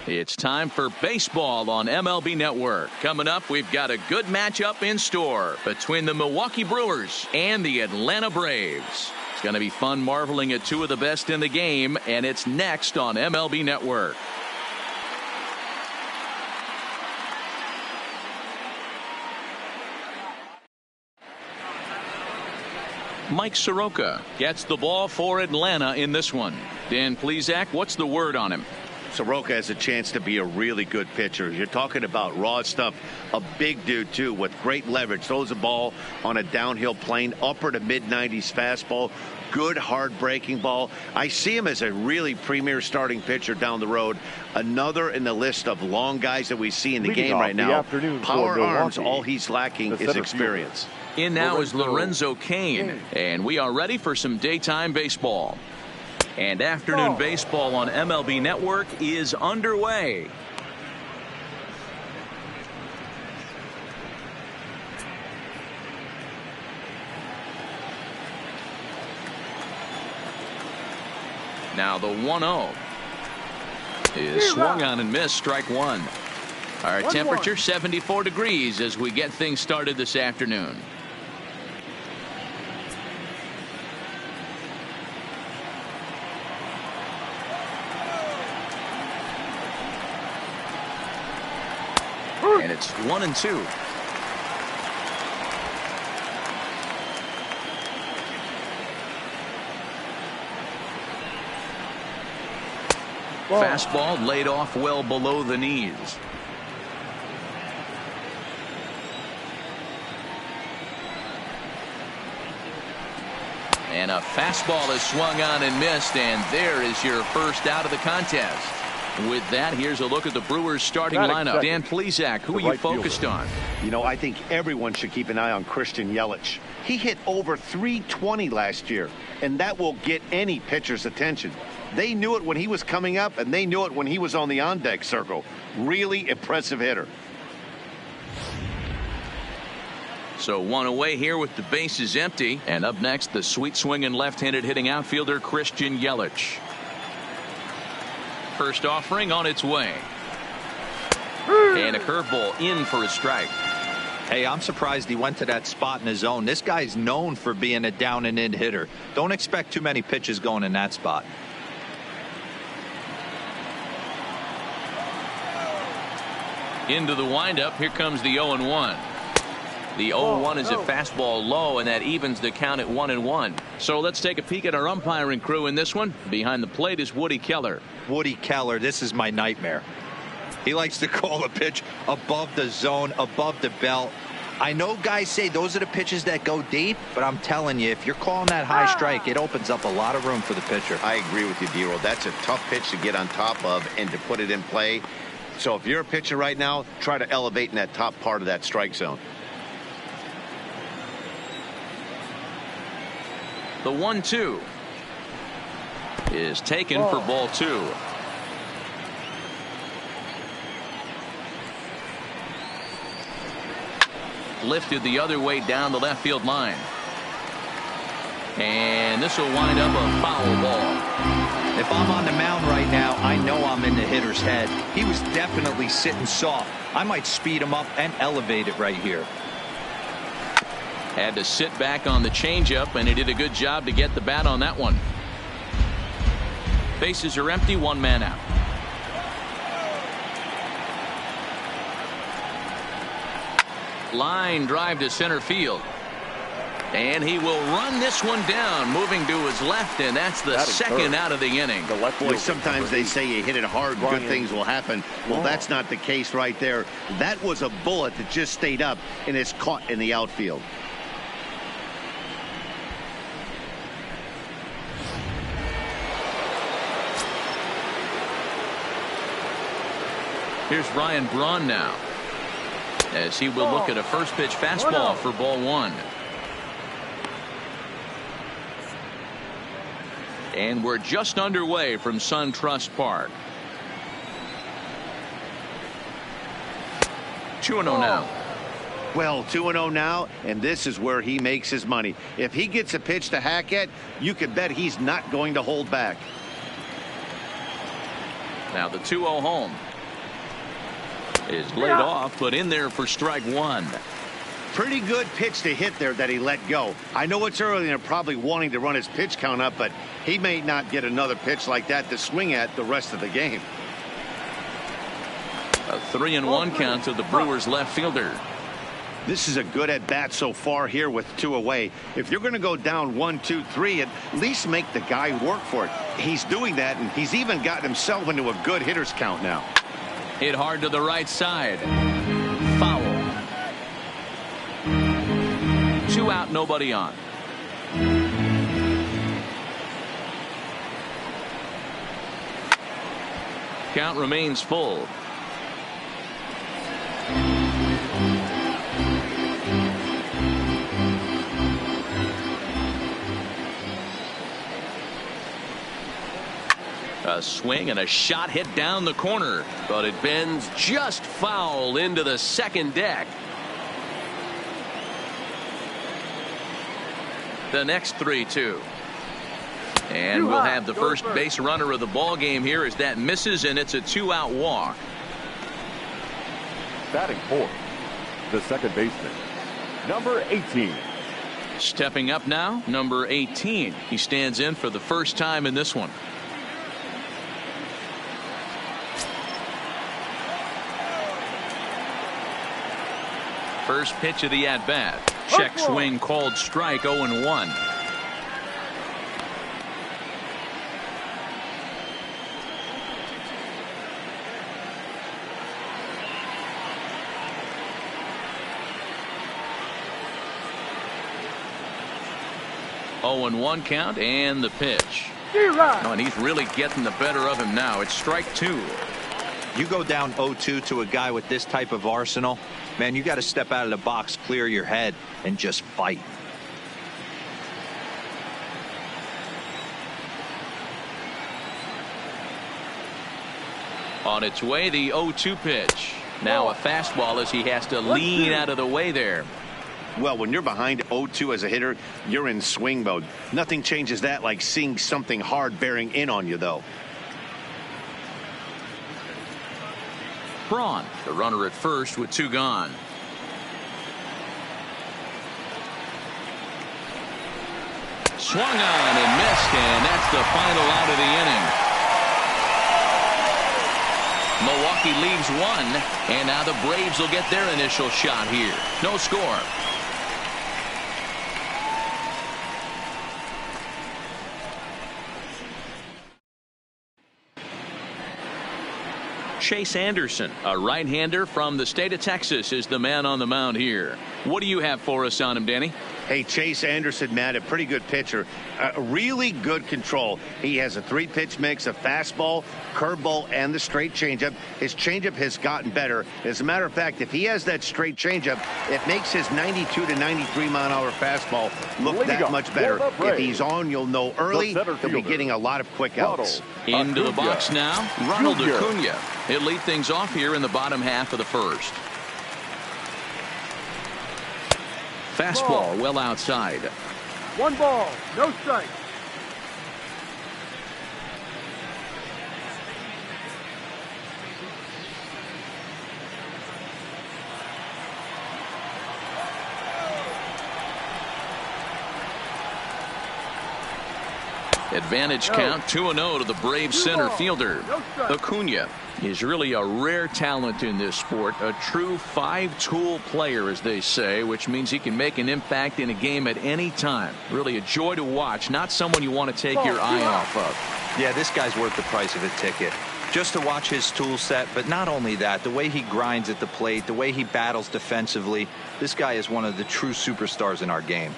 It's time for baseball on MLB Network. Coming up, we've got a good matchup in store between the Milwaukee Brewers and the Atlanta Braves. It's going to be fun marveling at two of the best in the game, and it's next on MLB Network. Mike Soroka gets the ball for Atlanta in this one. Dan Plesac, what's the word on him? Soroka has a chance to be a really good pitcher. You're talking about raw stuff. A big dude, too, with great leverage. Throws the ball on a downhill plane, upper to mid-90s fastball. Good, hard breaking ball. I see him as a really premier starting pitcher down the road. Another in the list of long guys that we see in the game right now. Power arms, all he's lacking is experience. In now is Lorenzo Cain, and we are ready for some daytime baseball. And afternoon baseball on MLB Network is underway. Now the 1-0 is swung on and missed, strike one. Our temperature 74 degrees as we get things started this afternoon. And it's 1-2. Fastball laid off well below the knees. And a fastball is swung on and missed, and there is your first out of the contest. With that, here's a look at the Brewers starting lineup. Dan Plesac, who are you focused on? You know, I think everyone should keep an eye on Christian Yelich. He hit over .320 last year, and that will get any pitcher's attention. They knew it when he was coming up, and they knew it when he was on the on-deck circle. Really impressive hitter. So one away here with the bases empty. And up next, the sweet swinging left-handed hitting outfielder Christian Yelich. First offering on its way. And a curveball in for a strike. Hey, I'm surprised he went to that spot in his zone. This guy's known for being a down and in hitter. Don't expect too many pitches going in that spot. Into the windup. Here comes the 0-1. The 0-1 is a fastball low, and that evens the count at 1-1. So let's take a peek at our umpiring crew in this one. Behind the plate is Woody Keller. Woody Keller, this is my nightmare. He likes to call a pitch above the zone, above the belt. I know guys say those are the pitches that go deep, but I'm telling you, if you're calling that high strike, it opens up a lot of room for the pitcher. I agree with you, D-Roll. That's a tough pitch to get on top of and to put it in play. So if you're a pitcher right now, try to elevate in that top part of that strike zone. The 1-2 is taken for ball two. Lifted the other way down the left field line. And this will wind up a foul ball. If I'm on the mound right now, I know I'm in the hitter's head. He was definitely sitting soft. I might speed him up and elevate it right here. Had to sit back on the changeup, and he did a good job to get the bat on that one. Bases are empty, one man out. Line drive to center field. And he will run this one down, moving to his left, and that's the second out of the inning. Boy, sometimes they say you hit it hard, good things will happen. Well, that's not the case right there. That was a bullet that just stayed up and is caught in the outfield. Here's Ryan Braun now, as he will look at a first pitch fastball for ball one. And we're just underway from SunTrust Park. 2-0 now. Well, 2-0 now, and this is where he makes his money. If he gets a pitch to hack at, you can bet he's not going to hold back. Now the 2-0 home. is laid off, but in there for strike one. Pretty good pitch to hit there that he let go. I know it's early and they're probably wanting to run his pitch count up, but he may not get another pitch like that to swing at the rest of the game. A 3-1 count to the Brewers left fielder. This is a good at bat so far here with 2 away. If you're going to go down 1, 2, 3, at least make the guy work for it. He's doing that, and he's even gotten himself into a good hitter's count now. Hit hard to the right side. Foul. 2 out, nobody on. Count remains full. A swing and a shot hit down the corner, but it bends just foul into the second deck. The next 3-2. And we'll have the first base runner of the ball game here as that misses, and it's a 2-out walk. Batting fourth, the second baseman, number 18. Stepping up now, number 18. He stands in for the first time in this one. First pitch of the at-bat. Check swing called strike, 0-1. Oh, and 1 count and the pitch. Oh, and he's really getting the better of him now. It's strike 2. You go down 0-2 to a guy with this type of arsenal, man, you got to step out of the box, clear your head, and just fight. On its way, the 0-2 pitch. Now a fastball as he has to lean out of the way there. Well, when you're behind 0-2 as a hitter, you're in swing mode. Nothing changes that like seeing something hard bearing in on you, though. Braun, the runner at first with 2 gone. Swung on and missed, and that's the final out of the inning. Milwaukee leaves 1, and now the Braves will get their initial shot here. No score. Chase Anderson, a right-hander from the state of Texas, is the man on the mound here. What do you have for us on him, Danny? Hey, Chase Anderson, Matt, a pretty good pitcher. Really good control. He has a 3-pitch mix of fastball, curveball, and the straight changeup. His changeup has gotten better. As a matter of fact, if he has that straight changeup, it makes his 92 to 93 mile an hour fastball look that much better. If he's on, you'll know early. He'll be getting a lot of quick outs. Into the box now, Ronald Acuna. He'll lead things off here in the bottom half of the first. Fastball well outside. 1 ball, no strike. Advantage count 2-0 to the Braves center fielder. Acuna is really a rare talent in this sport, a true 5-tool player, as they say, which means he can make an impact in a game at any time. Really a joy to watch, not someone you want to take your eye off of. Yeah, this guy's worth the price of a ticket. Just to watch his tool set, but not only that, the way he grinds at the plate, the way he battles defensively, this guy is one of the true superstars in our game.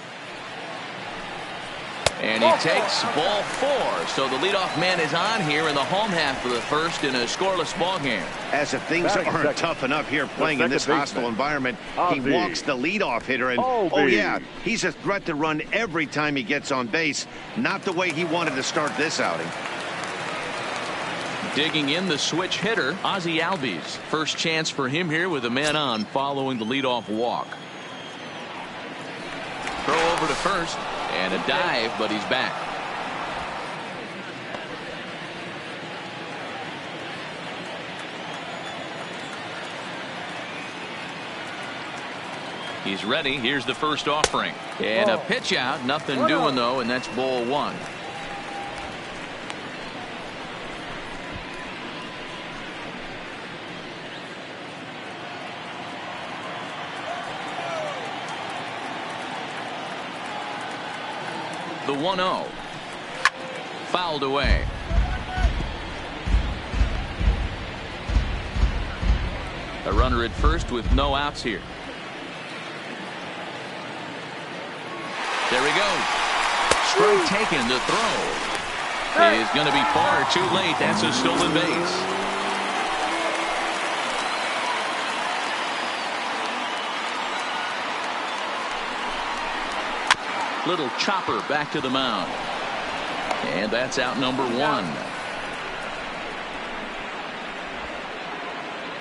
And he takes ball 4. So the leadoff man is on here in the home half of the first in a scoreless ball game. As if things aren't tough enough here playing in this hostile environment, he walks the leadoff hitter. And, oh, yeah, he's a threat to run every time he gets on base. Not the way he wanted to start this outing. Digging in the switch hitter, Ozzie Albies. First chance for him here with a man on following the leadoff walk. Throw over to first. And a dive, but he's back. He's ready. Here's the first offering. And a pitch out. Nothing doing, though, and that's ball one. The 1-0. Fouled away. A runner at first with no outs here. There he goes. Strike taken. The throw is going to be far too late. That's a stolen base. Little chopper back to the mound. And that's out number one.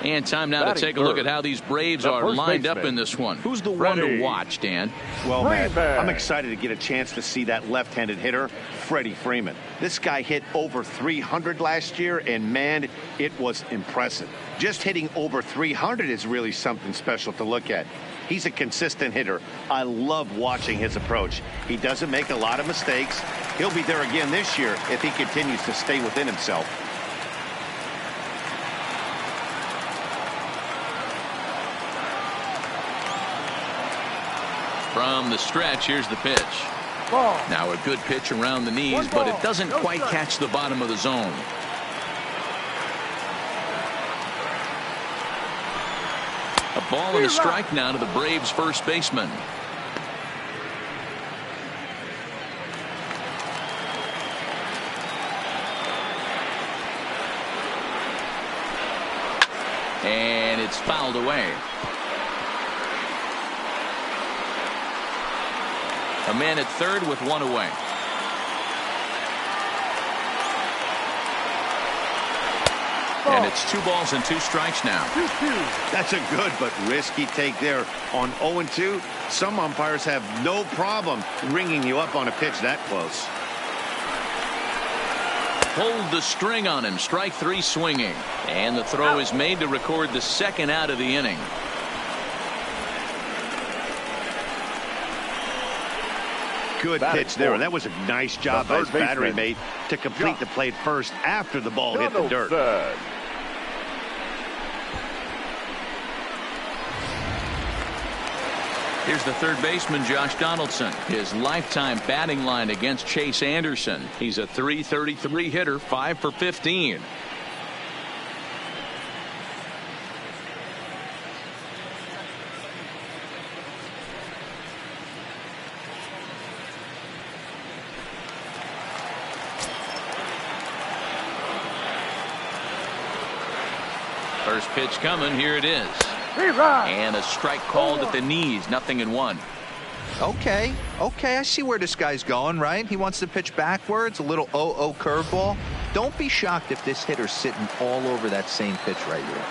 And time now to take a look at how these Braves are lined up in this one. Who's the one to watch, Dan? Well, Matt, I'm excited to get a chance to see that left-handed hitter, Freddie Freeman. This guy hit over 300 last year, and, man, it was impressive. Just hitting over 300 is really something special to look at. He's a consistent hitter. I love watching his approach. He doesn't make a lot of mistakes. He'll be there again this year if he continues to stay within himself. From the stretch, here's the pitch. Ball. Now a good pitch around the knees, but it doesn't quite catch the bottom of the zone. A ball and a strike now to the Braves first baseman. And it's fouled away. A man at third with one away. And it's 2 balls and 2 strikes now. That's a good but risky take there on 0-2. Some umpires have no problem ringing you up on a pitch that close. Pulled the string on him. Strike 3 swinging. And the throw is made to record the second out of the inning. Good pitch there, and that was a nice job by his battery mate to complete the play first after the ball hit the dirt. Here's the third baseman, Josh Donaldson. His lifetime batting line against Chase Anderson. He's a .333 hitter, 5 for 15. First pitch coming. Here it is. And a strike called at the knees. 0-1. Okay, I see where this guy's going, right? He wants to pitch backwards, a little 0-0 curveball. Don't be shocked if this hitter's sitting all over that same pitch right here.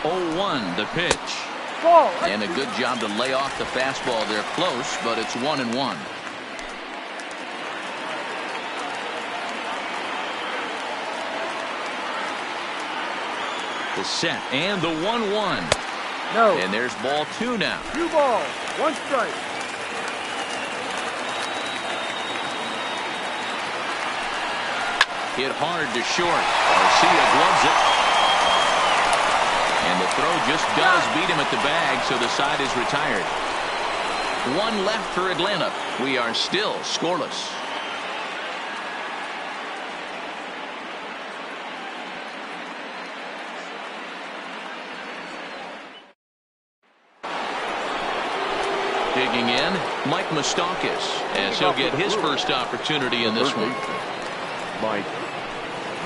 0-1 the pitch. And a good job to lay off the fastball there close, but it's 1-1. The set and the 1-1. No. And there's ball 2 now. 2 balls, 1 strike. Hit hard to short. Garcia gloves it. And the throw just does beat him at the bag, so the side is retired. 1 left for Atlanta. We are still scoreless. Digging in, Mike Moustakas, as he'll get his first opportunity in this one. Mike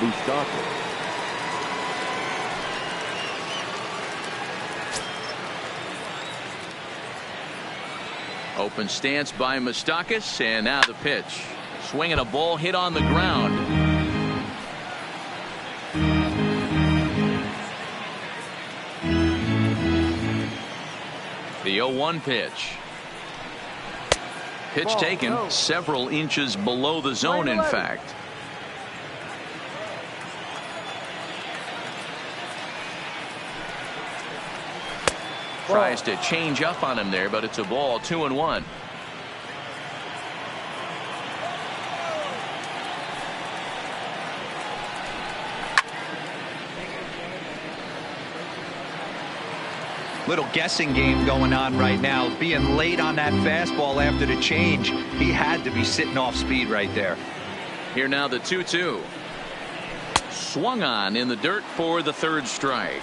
Moustakas. Open stance by Moustakas, and now the pitch. Swinging a ball hit on the ground. The 0-1 pitch. Pitch taken several inches below the zone, in fact. Tries to change up on him there, but it's a ball. 2-1. Little guessing game going on right now. Being late on that fastball after the change. He had to be sitting off speed right there. Here now the 2-2. Swung on in the dirt for the third strike.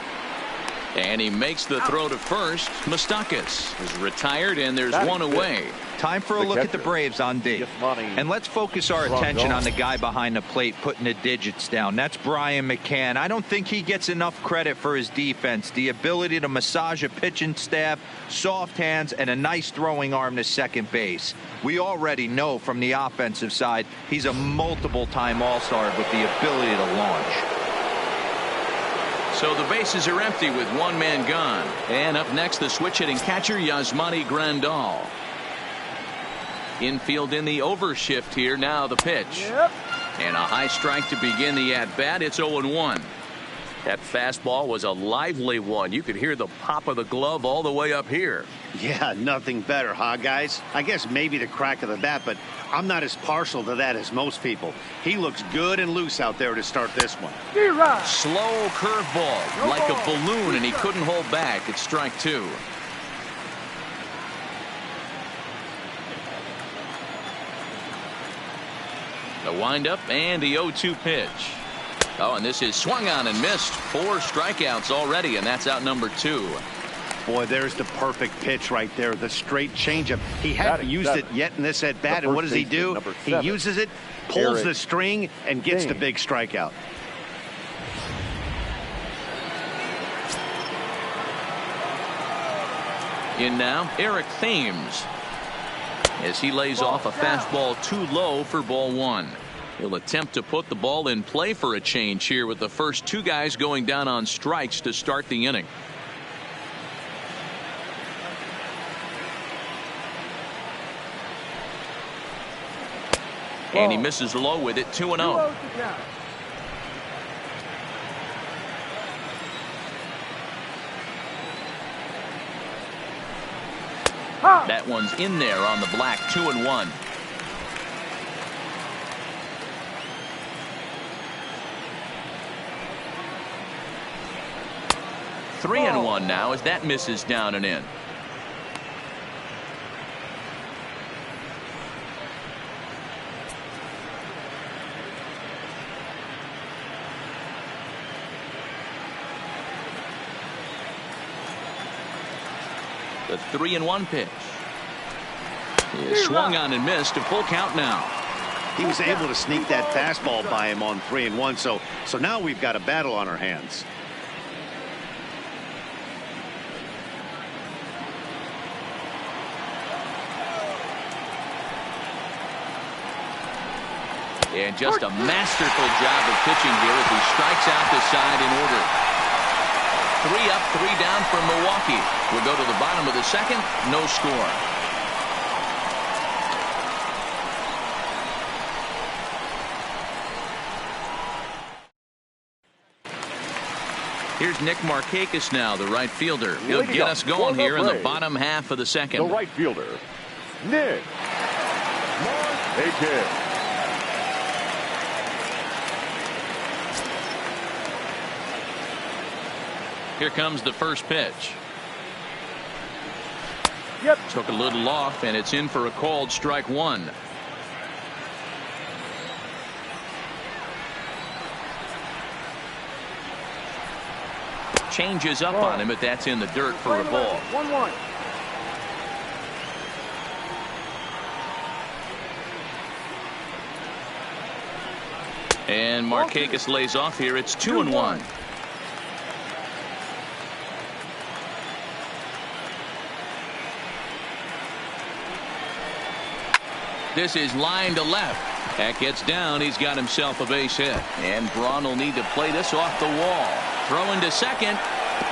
And he makes the throw to first. Moustakas is retired, and there's one away. Time for a look at the Braves on D. And let's focus our attention on the guy behind the plate putting the digits down. That's Brian McCann. I don't think he gets enough credit for his defense. The ability to massage a pitching staff, soft hands, and a nice throwing arm to second base. We already know from the offensive side he's a multiple-time All-Star with the ability to launch. So the bases are empty with one man gone. And up next, the switch-hitting catcher, Yasmani Grandal. Infield in the overshift here. Now the pitch. And a high strike to begin the at-bat. It's 0-1. That fastball was a lively one. You could hear the pop of the glove all the way up here. Yeah, nothing better, huh, guys? I guess maybe the crack of the bat, but I'm not as partial to that as most people. He looks good and loose out there to start this one. Slow curveball, like a balloon, and he couldn't hold back. It's strike two. The windup and the 0-2 pitch. Oh, and this is swung on and missed. 4 strikeouts already, and that's out number 2. Boy, there's the perfect pitch right there. The straight changeup. He hadn't used it yet in this at bat, and what does he do? He uses it, pulls the string, and gets the big strikeout. In now, Eric Thames, as he lays off a fastball too low for ball 1. He'll attempt to put the ball in play for a change here with the first 2 guys going down on strikes to start the inning. And he misses low with it. 2-0. That one's in there on the black. 2-1. Three and 1 now as that misses down and in. The 3-1 pitch. He swung on and missed. A full count now. He was able to sneak that fastball by him on 3-1. So now we've got a battle on our hands. And just a masterful job of pitching here as he strikes out the side in order. 3 up, 3 down for Milwaukee. We'll go to the bottom of the second. No score. Here's Nick Markakis now, the right fielder. He'll get us going here in the bottom half of the second. The right fielder, Nick Markakis. Here comes the first pitch. Took a little off, and it's in for a called strike 1. Changes up on him, but that's in the dirt for a ball. 1-1. And Markakis lays off here. It's 2-1. This is line to left. That gets down. He's got himself a base hit. And Braun will need to play this off the wall. Throwing to second.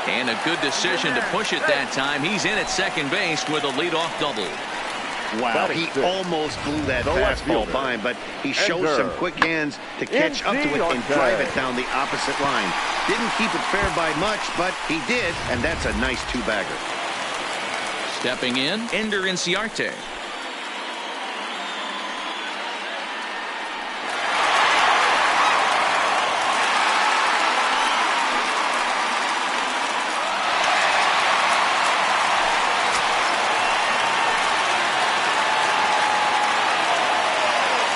And a good decision to push it that time. He's in at second base with a leadoff double. Wow, he almost blew that fastball by him, but he shows some quick hands to catch up to it and drive it down the opposite line. Didn't keep it fair by much, but he did, and that's a nice 2-bagger. Stepping in, Ender Inciarte.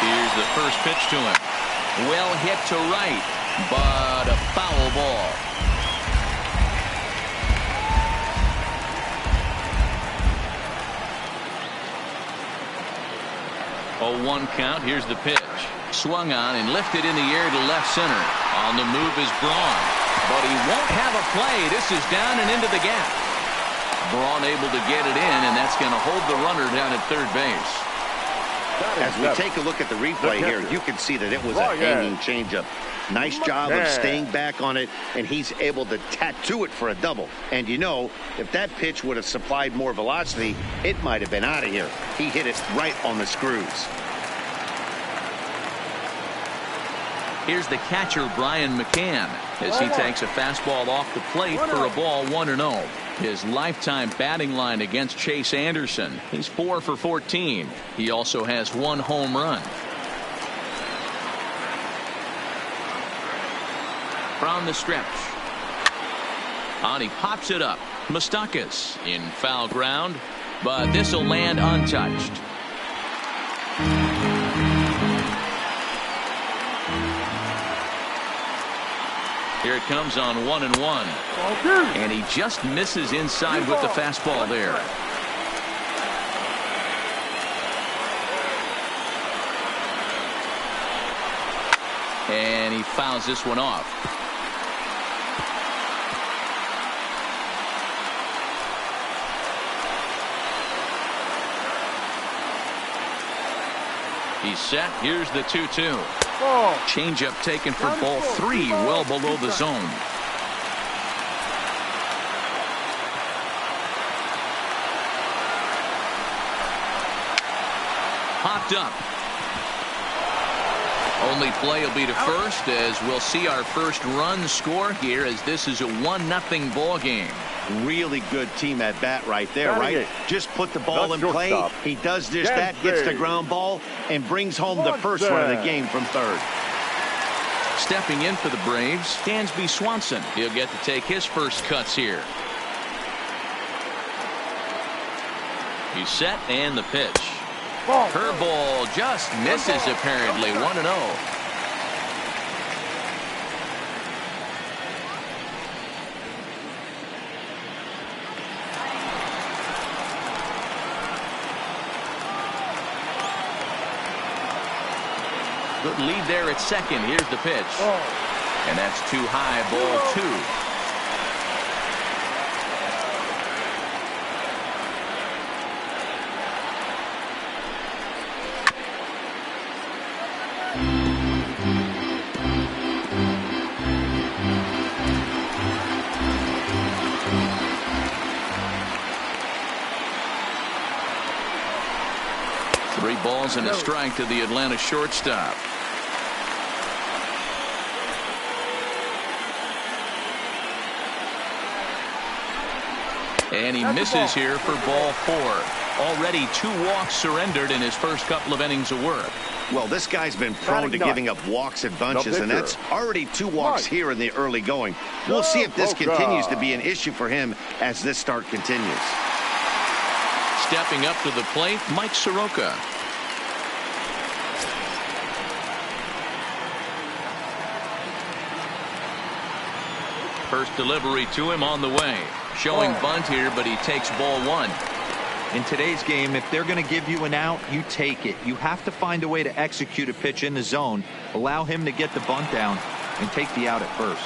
Here's the first pitch to him. Well hit to right, but a foul ball. 0-1 count. Here's the pitch. Swung on and lifted in the air to left center. On the move is Braun, but he won't have a play. This is down and into the gap. Braun able to get it in, and that's going to hold the runner down at third base. As we take a look at the replay here, you can see that it was a hanging changeup. Nice job of staying back on it, and he's able to tattoo it for a double. And you know, if that pitch would have supplied more velocity, it might have been out of here. He hit it right on the screws. Here's the catcher, Brian McCann, as he takes a fastball off the plate for a ball 1-0. His lifetime batting line against Chase Anderson. He's 4 for 14. He also has 1 home run. From the stretch. He pops it up. Moustakas in foul ground, but this will land untouched. Here it comes on 1-1. And he just misses inside with the fastball there. And he fouls this one off. He's set. Here's the 2-2. Changeup taken for ball 3, well below the zone. Popped up. Only play will be to first, as we'll see our first run score here, as this is a 1-0 ball game. Really good team at bat right there, right? Just put the ball in play. He does just that, gets the ground ball, and brings home the first run of the game from third. Stepping in for the Braves, Dansby Swanson. He'll get to take his first cuts here. He's set, and the pitch. Curveball just misses, apparently. 1-0. Good lead there at second. Here's the pitch. And that's too high, ball 2. Three balls and a strike to the Atlanta shortstop. And he misses here for ball 4. Already 2 walks surrendered in his first couple of innings of work. Well, this guy's been prone to giving up walks and bunches, and that's already 2 walks here in the early going. We'll see if this continues to be an issue for him as this start continues. Stepping up to the plate, Mike Soroka. First delivery to him on the way. Showing bunt here, but he takes ball 1. In today's game, if they're going to give you an out, you take it. You have to find a way to execute a pitch in the zone, allow him to get the bunt down, and take the out at first.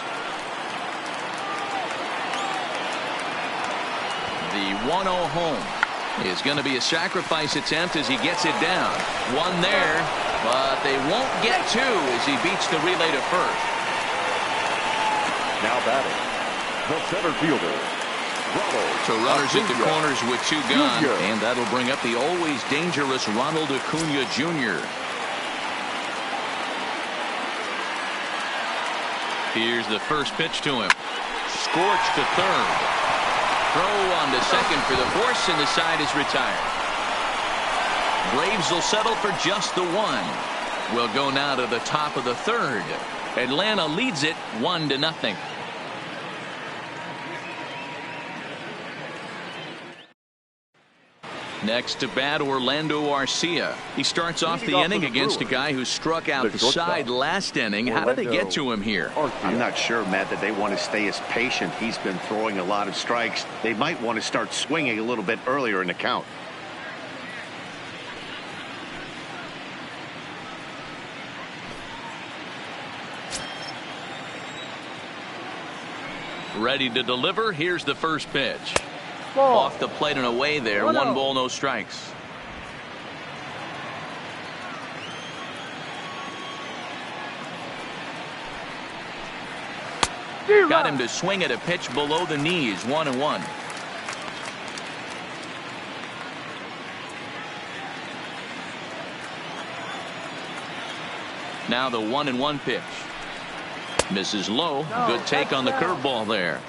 The 1-0 home is going to be a sacrifice attempt as he gets it down. 1 there, but they won't get 2 as he beats the relay to first. Now batting, the center fielder, Ronald. So runners at the Acuna corners with 2 gone, Jr. and that'll bring up the always dangerous Ronald Acuna Jr. Here's the first pitch to him. Scorched to third. Throw on to second for the force, and the side is retired. Braves will settle for just the one. We'll go now to the top of the third. Atlanta leads it 1-0. Next to bat, Orlando Arcia. He starts off the inning against a guy who struck out the side last inning. How did they get to him here? I'm not sure, Matt, that they want to stay as patient. He's been throwing a lot of strikes. They might want to start swinging a little bit earlier in the count. Ready to deliver. Here's the first pitch. Ball. Off the plate and away there. 1 ball, no strikes. Got him to swing at a pitch below the knees. 1-1. Now the 1-1 pitch. Misses low. Good take on the curveball there.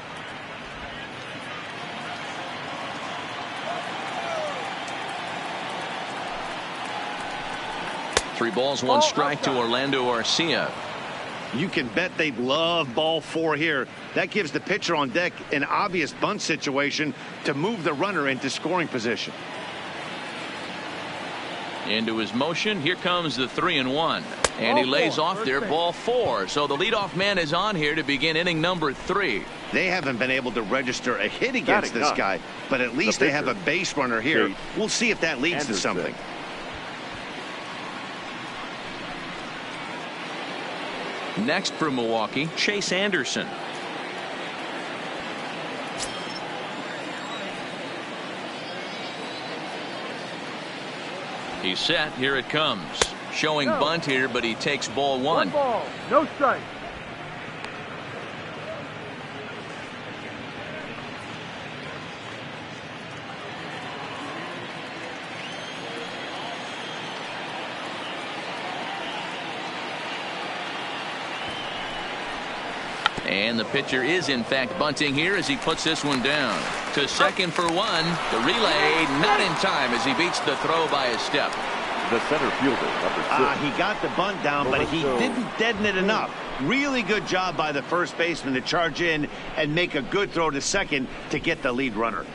Three balls, one strike to Orlando Arcia. You can bet they love ball 4 here. That gives the pitcher on deck an obvious bunt situation to move the runner into scoring position. Into his motion. Here comes the 3-1. And he lays off there, ball 4. So the leadoff man is on here to begin inning number 3. They haven't been able to register a hit against this guy, but at least they have a base runner here. We'll see if that leads to something. Next for Milwaukee, Chase Anderson. He's set. Here it comes. Showing bunt here, but he takes ball 1. 1 ball, no strike. And the pitcher is in fact bunting here as he puts this one down. To second for 1. The relay not in time as he beats the throw by a step. The center fielder, number 6. He got the bunt down, but he didn't deaden it enough. Really good job by the first baseman to charge in and make a good throw to second to get the lead runner.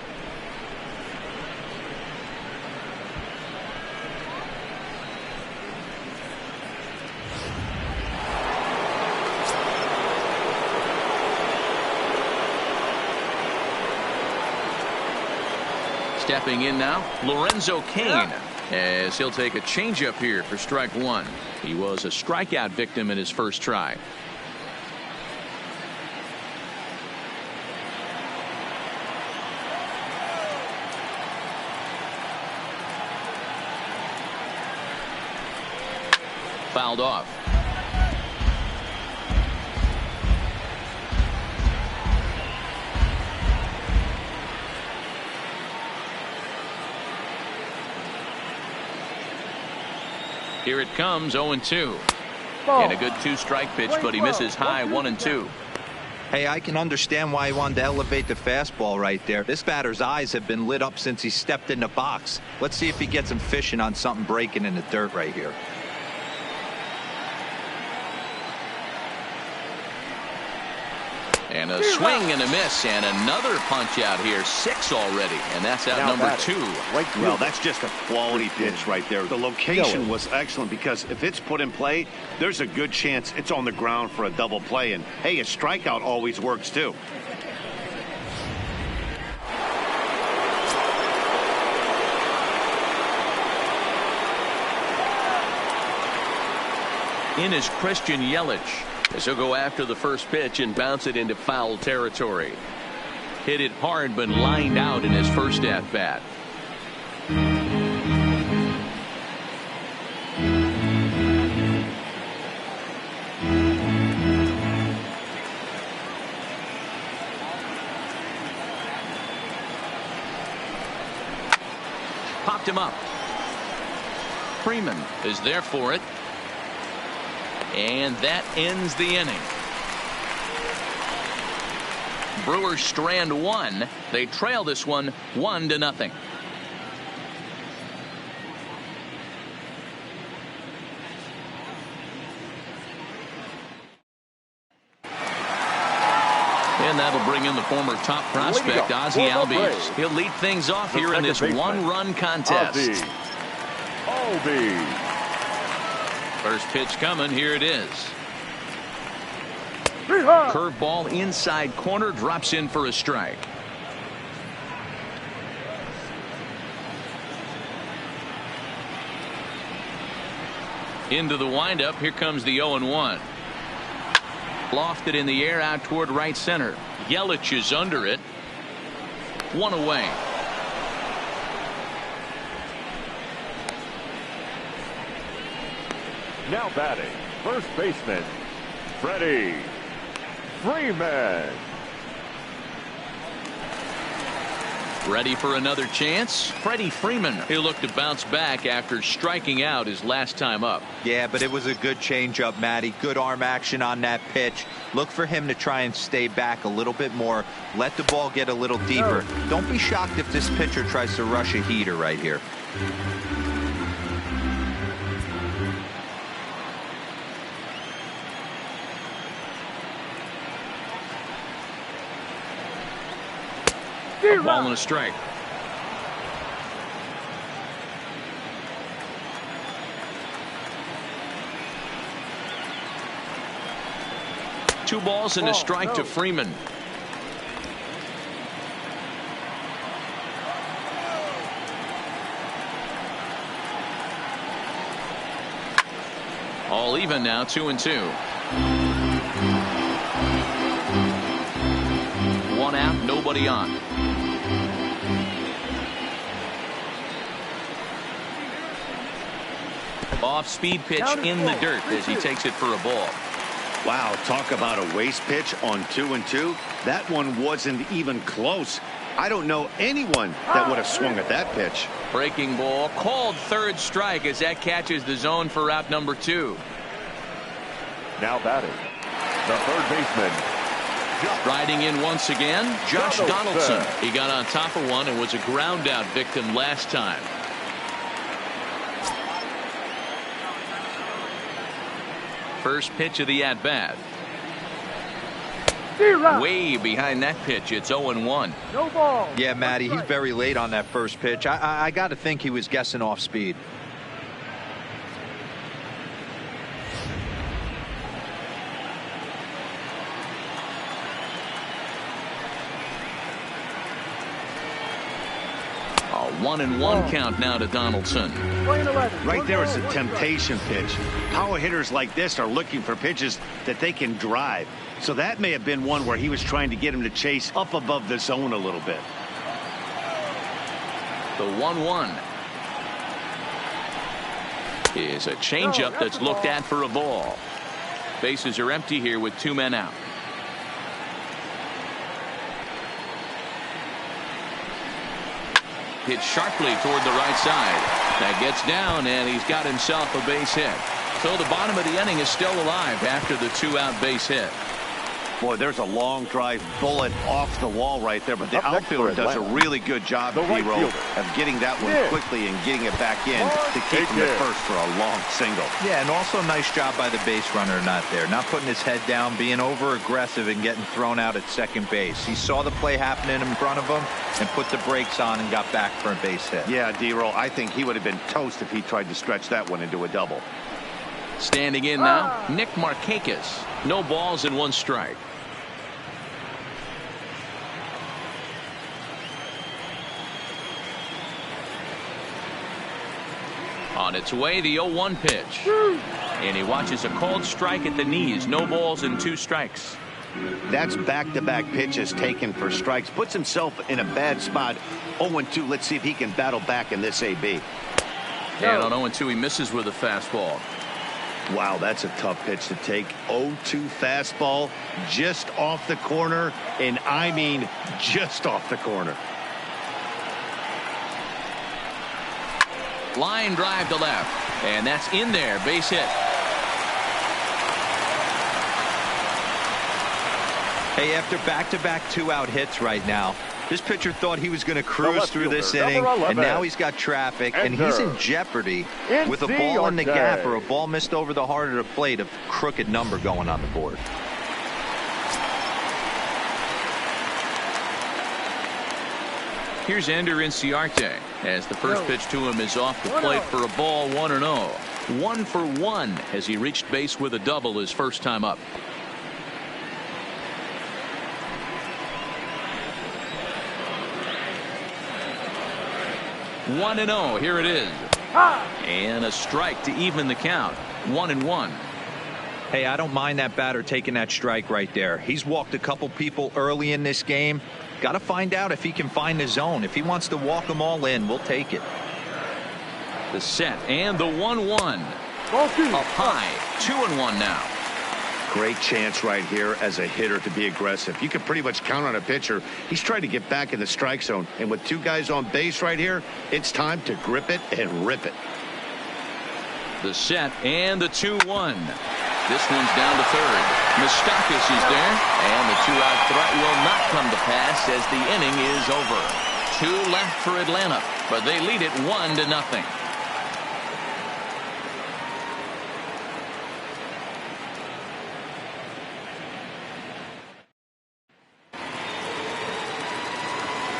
Stepping in now, Lorenzo Cain, as he'll take a changeup here for strike 1. He was a strikeout victim in his first try. Fouled off. Here it comes, 0-2. And a good 2-strike pitch, but he misses high, 1-2. Hey, I can understand why he wanted to elevate the fastball right there. This batter's eyes have been lit up since he stepped in the box. Let's see if he gets him fishing on something breaking in the dirt right here. And a swing and a miss, and another punch out here. 6 already, and that's out number 2. Well, that's just a quality pitch right there. The location was excellent because if it's put in play, there's a good chance it's on the ground for a double play. And hey, a strikeout always works too. In is Christian Yelich, as he'll go after the first pitch and bounce it into foul territory. Hit it hard, but lined out in his first at-bat. Popped him up. Freeman is there for it. And that ends the inning. Brewers strand one. They trail this one 1-0. And that'll bring in the former top prospect, Ozzie Albies. He'll lead things off here in this one-run contest. First pitch coming. Here it is. Curveball inside corner, drops in for a strike. Into the windup. Here comes the 0-1. Lofted in the air out toward right center. Yelich is under it. One away. Now batting, first baseman, Freddie Freeman. Ready for another chance? Freddie Freeman. He'll look to bounce back after striking out his last time up. Yeah, but it was a good changeup, Matty. Good arm action on that pitch. Look for him to try and stay back a little bit more. Let the ball get a little deeper. Don't be shocked if this pitcher tries to rush a heater right here. A ball and a strike. Two balls and a strike to Freeman. All even now, 2-2. One out, nobody on. Off-speed pitch in the dirt as he takes it for a ball. Wow, talk about a waste pitch on 2-2. That one wasn't even close. I don't know anyone that would have swung at that pitch. Breaking ball called, third strike as that catches the zone for out number 2. Now batting, the third baseman. Riding in once again, Josh Donaldson. He got on top of one and was a ground out victim last time. First pitch of the at bat. Way behind that pitch. It's 0-1. No ball. Yeah, Matty, he's very late on that first pitch. I got to think he was guessing off speed. A 1-1 count now to Donaldson. Right there is a temptation pitch. Power hitters like this are looking for pitches that they can drive. So that may have been one where he was trying to get him to chase up above the zone a little bit. The 1-1 is a changeup that's looked at for a ball. Bases are empty here with 2 men out. Hit sharply toward the right side. That gets down, and he's got himself a base hit. So the bottom of the inning is still alive after the 2-out base hit. Boy, there's a long drive bullet off the wall right there, but the outfielder does a really good job, Hero, of getting that one quickly and getting it back in to keep him at first for a long single. Yeah, and also nice job by the base runner not there. Not putting his head down, being over-aggressive and getting thrown out at second base. He saw the play happening in front of him and put the brakes on and got back for a base hit. Yeah, D-Roll, I think he would have been toast if he tried to stretch that one into a double. Standing in now, Nick Markakis. No balls and 1 strike. On its way, the 0-1 pitch. And he watches a called strike at the knees. No balls and 2 strikes. That's back-to-back pitches taken for strikes. Puts himself in a bad spot. 0-2. Let's see if he can battle back in this AB. And on 0-2, he misses with a fastball. Wow, that's a tough pitch to take. 0-2 fastball just off the corner, and I mean just off the corner. Line drive to left, and that's in there. Base hit. Hey, after back-to-back 2-out hits right now, this pitcher thought he was going to cruise through this inning, and now he's got traffic, and he's in jeopardy with a ball in the gap or a ball missed over the heart of the plate, a crooked number going on the board. Here's Ender Inciarte as the first pitch to him is off the plate for a ball, 1-0. 1 for 1 as he reached base with a double his first time up. One and 0. Here it is. And a strike to even the count. 1-1. Hey, I don't mind that batter taking that strike right there. He's walked a couple people early in this game. Got to find out if he can find the zone. If he wants to walk them all in, we'll take it. The set and the 1-1. Up high. 2-1 now. Great chance right here as a hitter to be aggressive. You can pretty much count on a pitcher. He's trying to get back in the strike zone. And with two guys on base right here, it's time to grip it and rip it. The set and the 2-1. This one's down to third. Moustakas is there. And the 2-out threat will not come to pass as the inning is over. 2 left for Atlanta, but they lead it 1-0.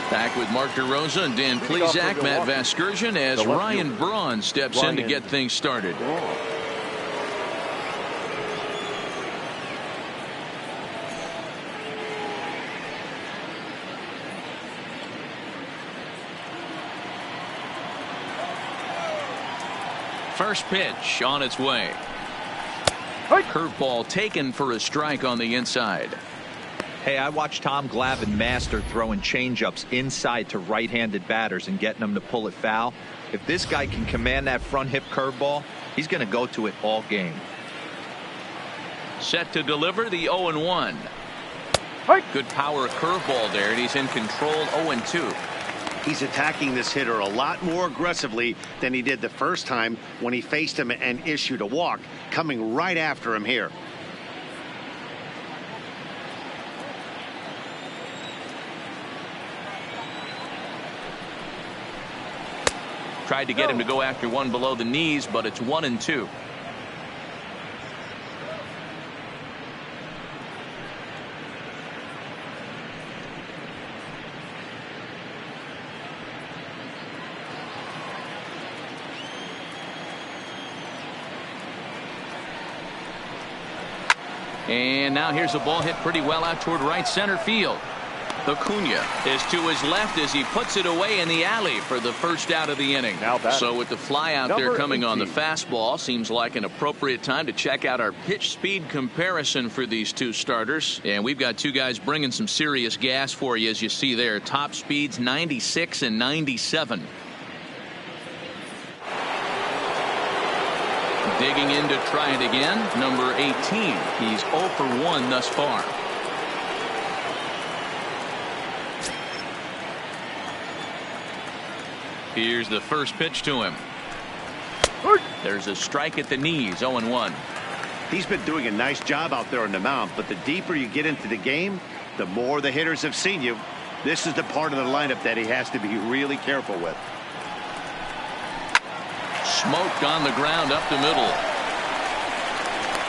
Back with Mark DeRosa and Dan Plesac, Matt Vasgersian as Ryan Braun steps in to get things started. First pitch on its way. Curveball taken for a strike on the inside. Hey, I watched Tom Glavine master throwing changeups inside to right-handed batters and getting them to pull it foul. If this guy can command that front hip curveball, he's going to go to it all game. Set to deliver the 0-1. Good power curveball there, and he's in control. 0-2. He's attacking this hitter a lot more aggressively than he did the first time when he faced him and issued a walk, coming right after him here. Tried to get him to go after one below the knees, but it's 1-2. And now here's a ball hit pretty well out toward right center field. Acuna is to his left as he puts it away in the alley for the first out of the inning. So with the fly out there coming on the fastball, seems like an appropriate time to check out our pitch speed comparison for these two starters. And we've got two guys bringing some serious gas for you, as you see there. Top speeds 96 and 97. Digging in to try it again, number 18. He's 0 for 1 thus far. Here's the first pitch to him. There's a strike at the knees. 0-1. He's been doing a nice job out there on the mound, but the deeper you get into the game, the more the hitters have seen you. This is the part of the lineup that he has to be really careful with. Smoked on the ground up the middle.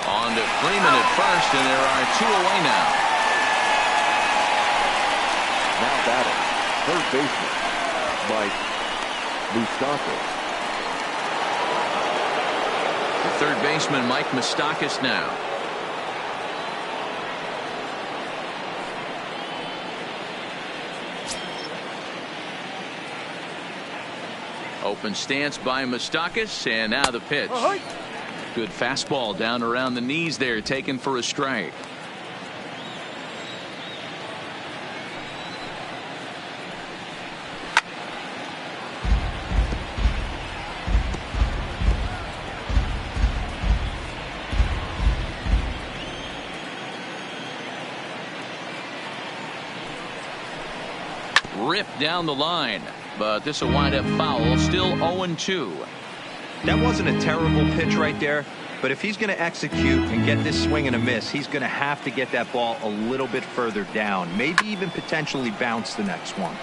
On to Freeman at first, and there are 2 away now. Now batting, third baseman, Mike Moustakas. The third baseman, Mike Moustakas now. Open stance by Moustakas, and now the pitch. Good fastball down around the knees there, taken for a strike. Ripped down the line, but this will wind up foul. Still 0-2. That wasn't a terrible pitch right there, But if he's going to execute and get this swing and a miss, he's going to have to get that ball a little bit further down, maybe even potentially bounce the next one.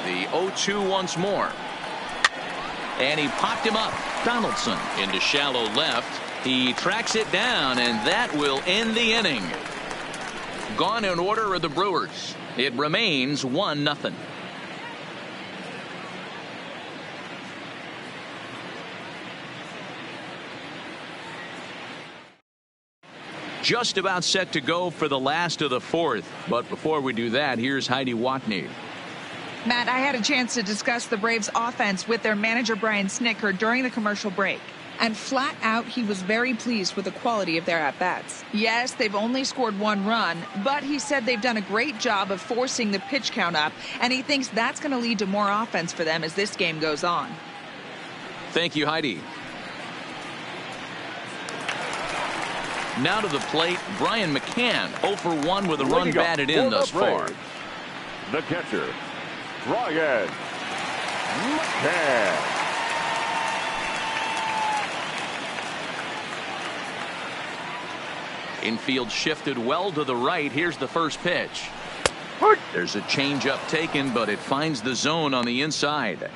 The 0-2 once more. And he popped him up. Donaldson into shallow left. He tracks it down, and that will end the inning. Gone in order are the Brewers. It remains 1-0. Just about set to go for the last of the fourth. But before we do that, here's Heidi Watney. Matt, I had a chance to discuss the Braves offense with their manager Brian Snitker during the commercial break. And flat out, he was very pleased with the quality of their at-bats. Yes, they've only scored 1 run, but he said they've done a great job of forcing the pitch count up, and he thinks that's going to lead to more offense for them as this game goes on. Thank you, Heidi. Now to the plate, Brian McCann, 0 for 1 with a run batted in thus far. The catcher, Brian McCann. Infield shifted well to the right. Here's the first pitch. There's a changeup taken, but it finds the zone on the inside.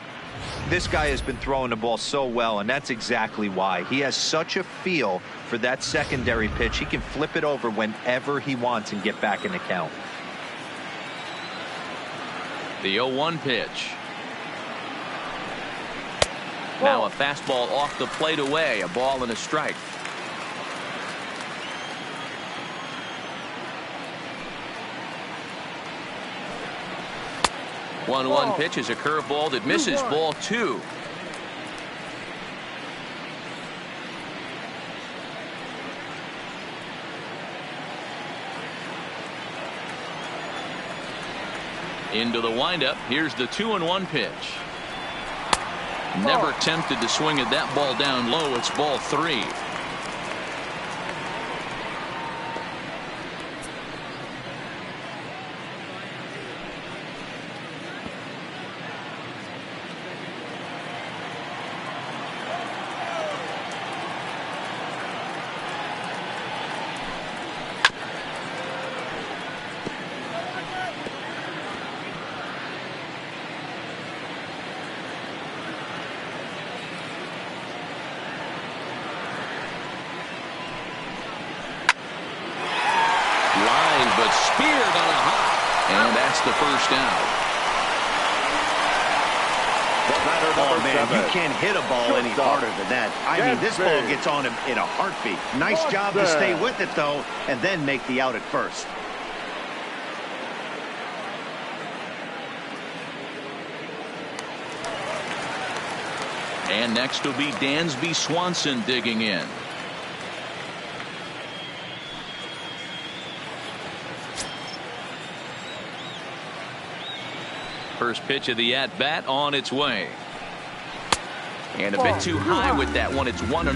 This guy has been throwing the ball so well, and that's exactly why. He has such a feel for that secondary pitch. He can flip it over whenever he wants and get back in the count. The 0-1 pitch. Now a fastball off the plate away. A ball and a strike. 1-1 pitch is a curveball that misses. Ball 2. Into the windup. Here's the 2-1 pitch. Never tempted to swing at that ball down low. It's ball 3. But speared on a hop, and that's the first out. Oh man, you can't hit a ball any harder than that. I mean, this ball gets on him in a heartbeat. Nice job to stay with it though, and then make the out at first. And next will be Dansby Swanson digging in. First pitch of the at-bat on its way. And a bit too high with that one. It's 1-0.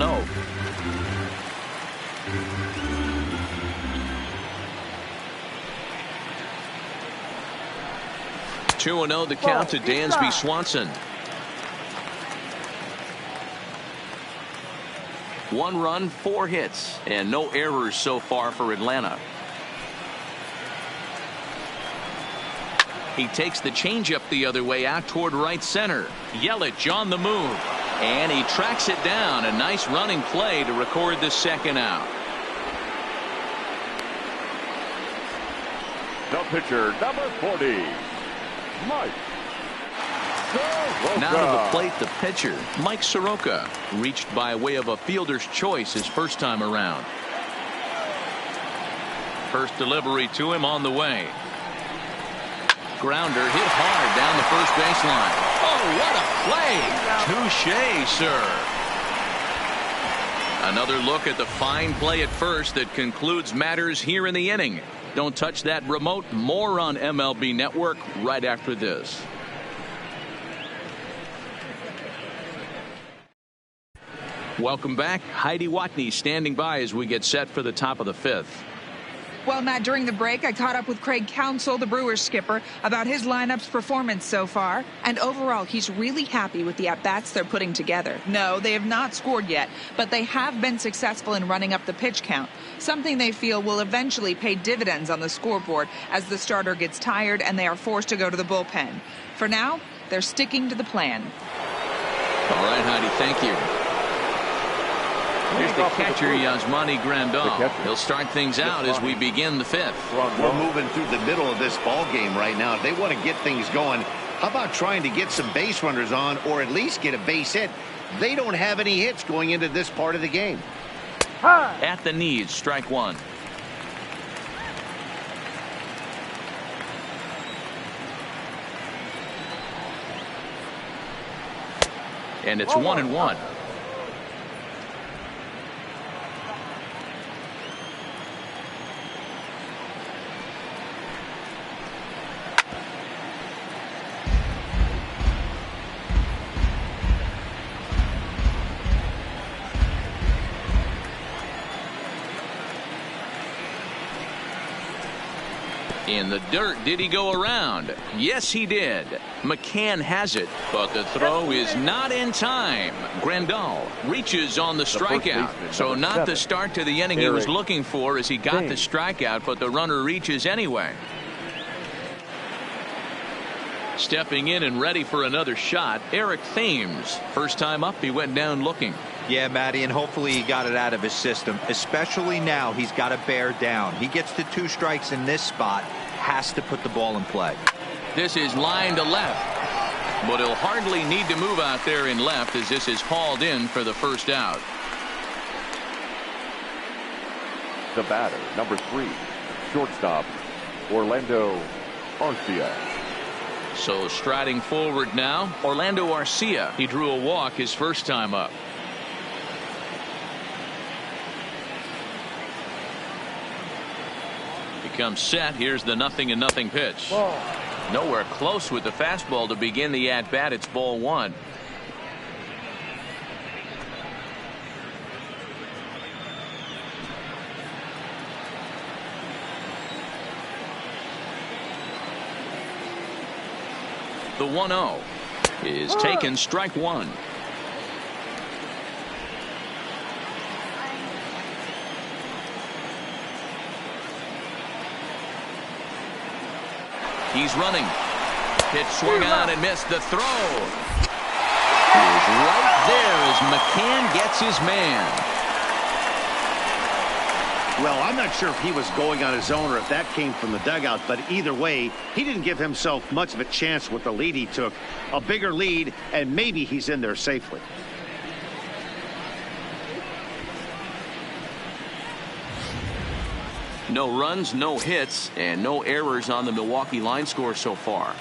2-0 the count to Dansby Swanson. 1 run, 4 hits, and no errors so far for Atlanta. He takes the changeup the other way out toward right center. Yelich on the move. And he tracks it down. A nice running play to record the second out. The pitcher, number 40, Mike Soroka. Now to the plate, the pitcher, Mike Soroka. Reached by way of a fielder's choice his first time around. First delivery to him on the way. Grounder hit hard down the first baseline. Oh, what a play. Touché, sir. Another look at the fine play at first that concludes matters here in the inning. Don't touch that remote. More on MLB Network right after this. Welcome back. Heidi Watney standing by as we get set for the top of the 5th. Well, Matt, during the break, I caught up with Craig Counsell, the Brewers skipper, about his lineup's performance so far. And overall, he's really happy with the at-bats they're putting together. No, they have not scored yet, but they have been successful in running up the pitch count, something they feel will eventually pay dividends on the scoreboard as the starter gets tired and they are forced to go to the bullpen. For now, they're sticking to the plan. All right, Heidi, thank you. Here's the catcher, Yasmani Grandal. He'll start things out as we begin the fifth. We're moving through the middle of this ball game right now. If they want to get things going, how about trying to get some base runners on or at least get a base hit? They don't have any hits going into this part of the game. At the knees, strike one. And it's 1-1. In the dirt, did he go around? Yes, he did. McCann has it, but the throw is not in time. Grandal reaches on the strikeout. So not the start to the inning he was looking for as he got the strikeout, but the runner reaches anyway. Stepping in and ready for another shot, Eric Thames. First time up, he went down looking. Yeah, Matty, and hopefully he got it out of his system, especially now he's got to bear down. He gets to 2 strikes in this spot, has to put the ball in play. This is line to left, but he'll hardly need to move out there in left as this is hauled in for the first out. The batter, number 3, shortstop, Orlando Arcia. So striding forward now, Orlando Arcia. He drew a walk his first time up. Comes set. Here's the 0-0 pitch. Nowhere close with the fastball to begin the at bat. It's ball 1. The 1-0 is taken, strike 1. He's running. Pitch swung on and missed. The throw is right there as McCann gets his man. Well, I'm not sure if he was going on his own or if that came from the dugout, but either way, he didn't give himself much of a chance with the lead he took. A bigger lead, and maybe he's in there safely. No runs, no hits, and no errors on the Milwaukee line score so far.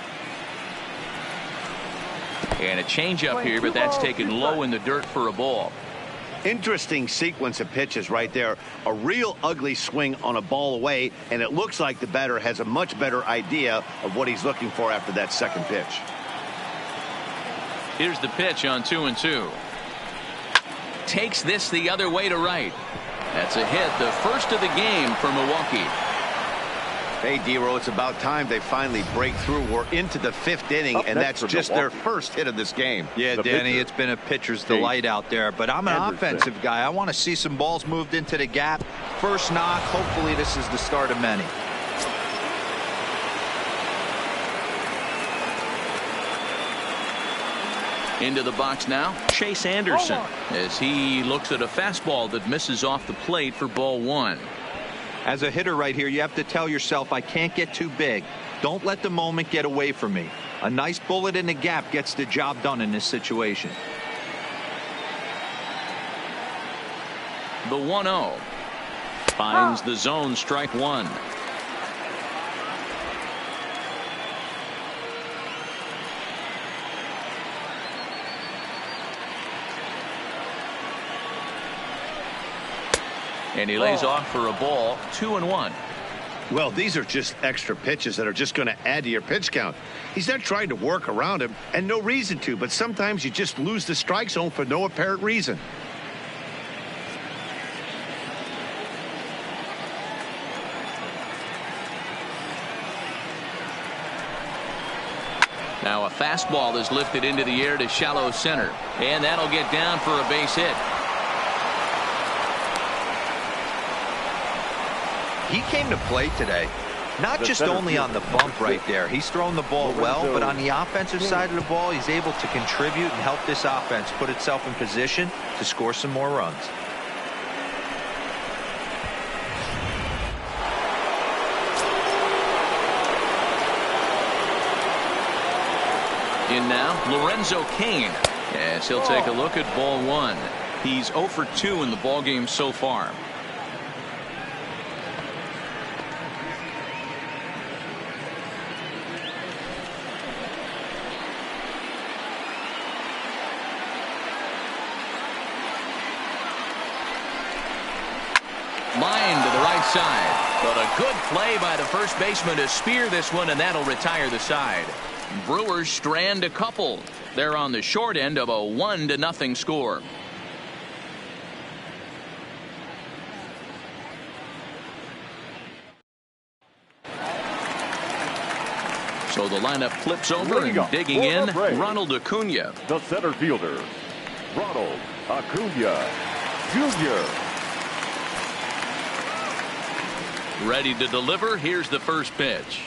And a changeup here, but that's taken low in the dirt for a ball. Interesting sequence of pitches right there. A real ugly swing on a ball away, and it looks like the batter has a much better idea of what he's looking for after that second pitch. Here's the pitch on 2-2. Takes this the other way to right. That's a hit, the first of the game for Milwaukee. Hey, D-Row, it's about time they finally break through. We're into the 5th inning, and that's just their first hit of this game. Yeah, Danny, it's been a pitcher's delight out there, but I'm an offensive guy. I want to see some balls moved into the gap. First knock, hopefully this is the start of many. Into the box now, Chase Anderson, as he looks at a fastball that misses off the plate for ball 1. As a hitter right here, you have to tell yourself, I can't get too big. Don't let the moment get away from me. A nice bullet in the gap gets the job done in this situation. The 1-0 finds the zone, strike 1. And he lays off for a ball, 2-1. Well, these are just extra pitches that are just going to add to your pitch count. He's not trying to work around him, and no reason to, but sometimes you just lose the strike zone for no apparent reason. Now a fastball is lifted into the air to shallow center, and that'll get down for a base hit. He came to play today, not just only on the bump right there. He's thrown the ball well, but on the offensive side of the ball, he's able to contribute and help this offense put itself in position to score some more runs. In now, Lorenzo Cain, as he'll take a look at ball one. He's 0 for 2 in the ballgame so far. Line to the right side, but a good play by the first baseman to spear this one, and that'll retire the side. Brewers strand a couple. They're on the short end of a 1-0 score. So the lineup flips over, and digging in, Ronald Acuna. The center fielder, Ronald Acuna Jr. Ready to deliver. Here's the first pitch.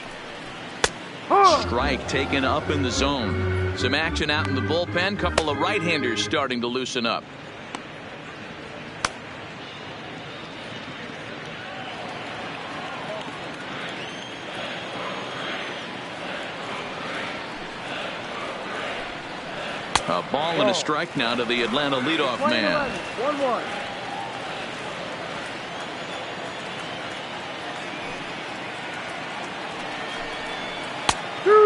Strike taken up in the zone. Some action out in the bullpen. Couple of right-handers starting to loosen up. A ball and a strike now to the Atlanta leadoff man. 1-1.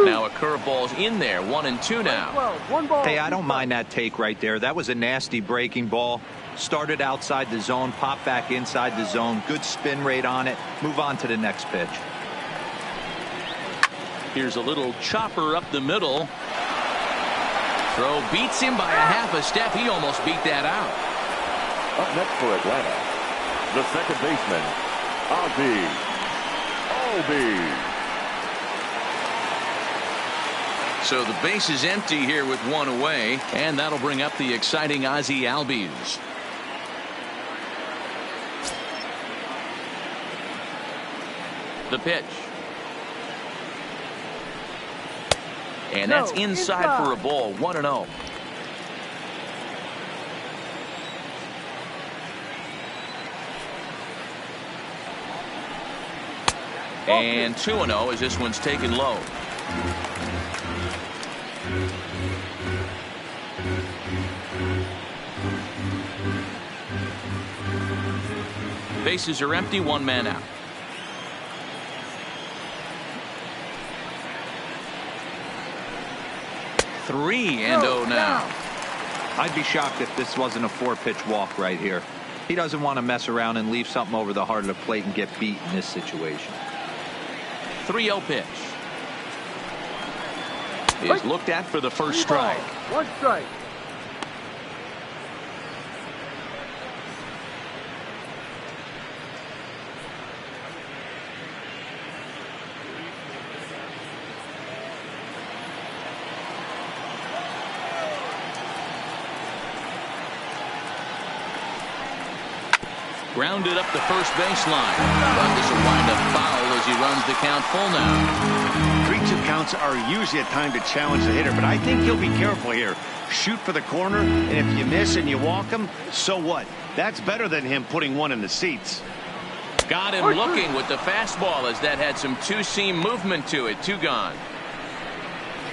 Now a curveball's in there. 1-2 now. Hey, I don't mind that take right there. That was a nasty breaking ball. Started outside the zone, popped back inside the zone. Good spin rate on it. Move on to the next pitch. Here's a little chopper up the middle. Throw beats him by a half a step. He almost beat that out. Up next for Atlanta, the second baseman, Ozzie Albies. So the base is empty here with one away, and that'll bring up the exciting Ozzie Albies. The pitch. And that's inside for a ball. 1-0. And 2-0 as this one's taken low. Bases are empty, one man out. Three and 0 now. I'd be shocked if this wasn't a 4-pitch walk right here. He doesn't want to mess around and leave something over the heart of the plate and get beat in this situation. 3-0 pitch. Is looked at for the first strike. 1 strike. Grounded up the first baseline. But this will wind up foul as he runs the count full now. 3-2 counts are usually a time to challenge the hitter, but I think he'll be careful here. Shoot for the corner, and if you miss and you walk him, so what? That's better than him putting one in the seats. Got him looking with the fastball as that had some two-seam movement to it. 2 gone.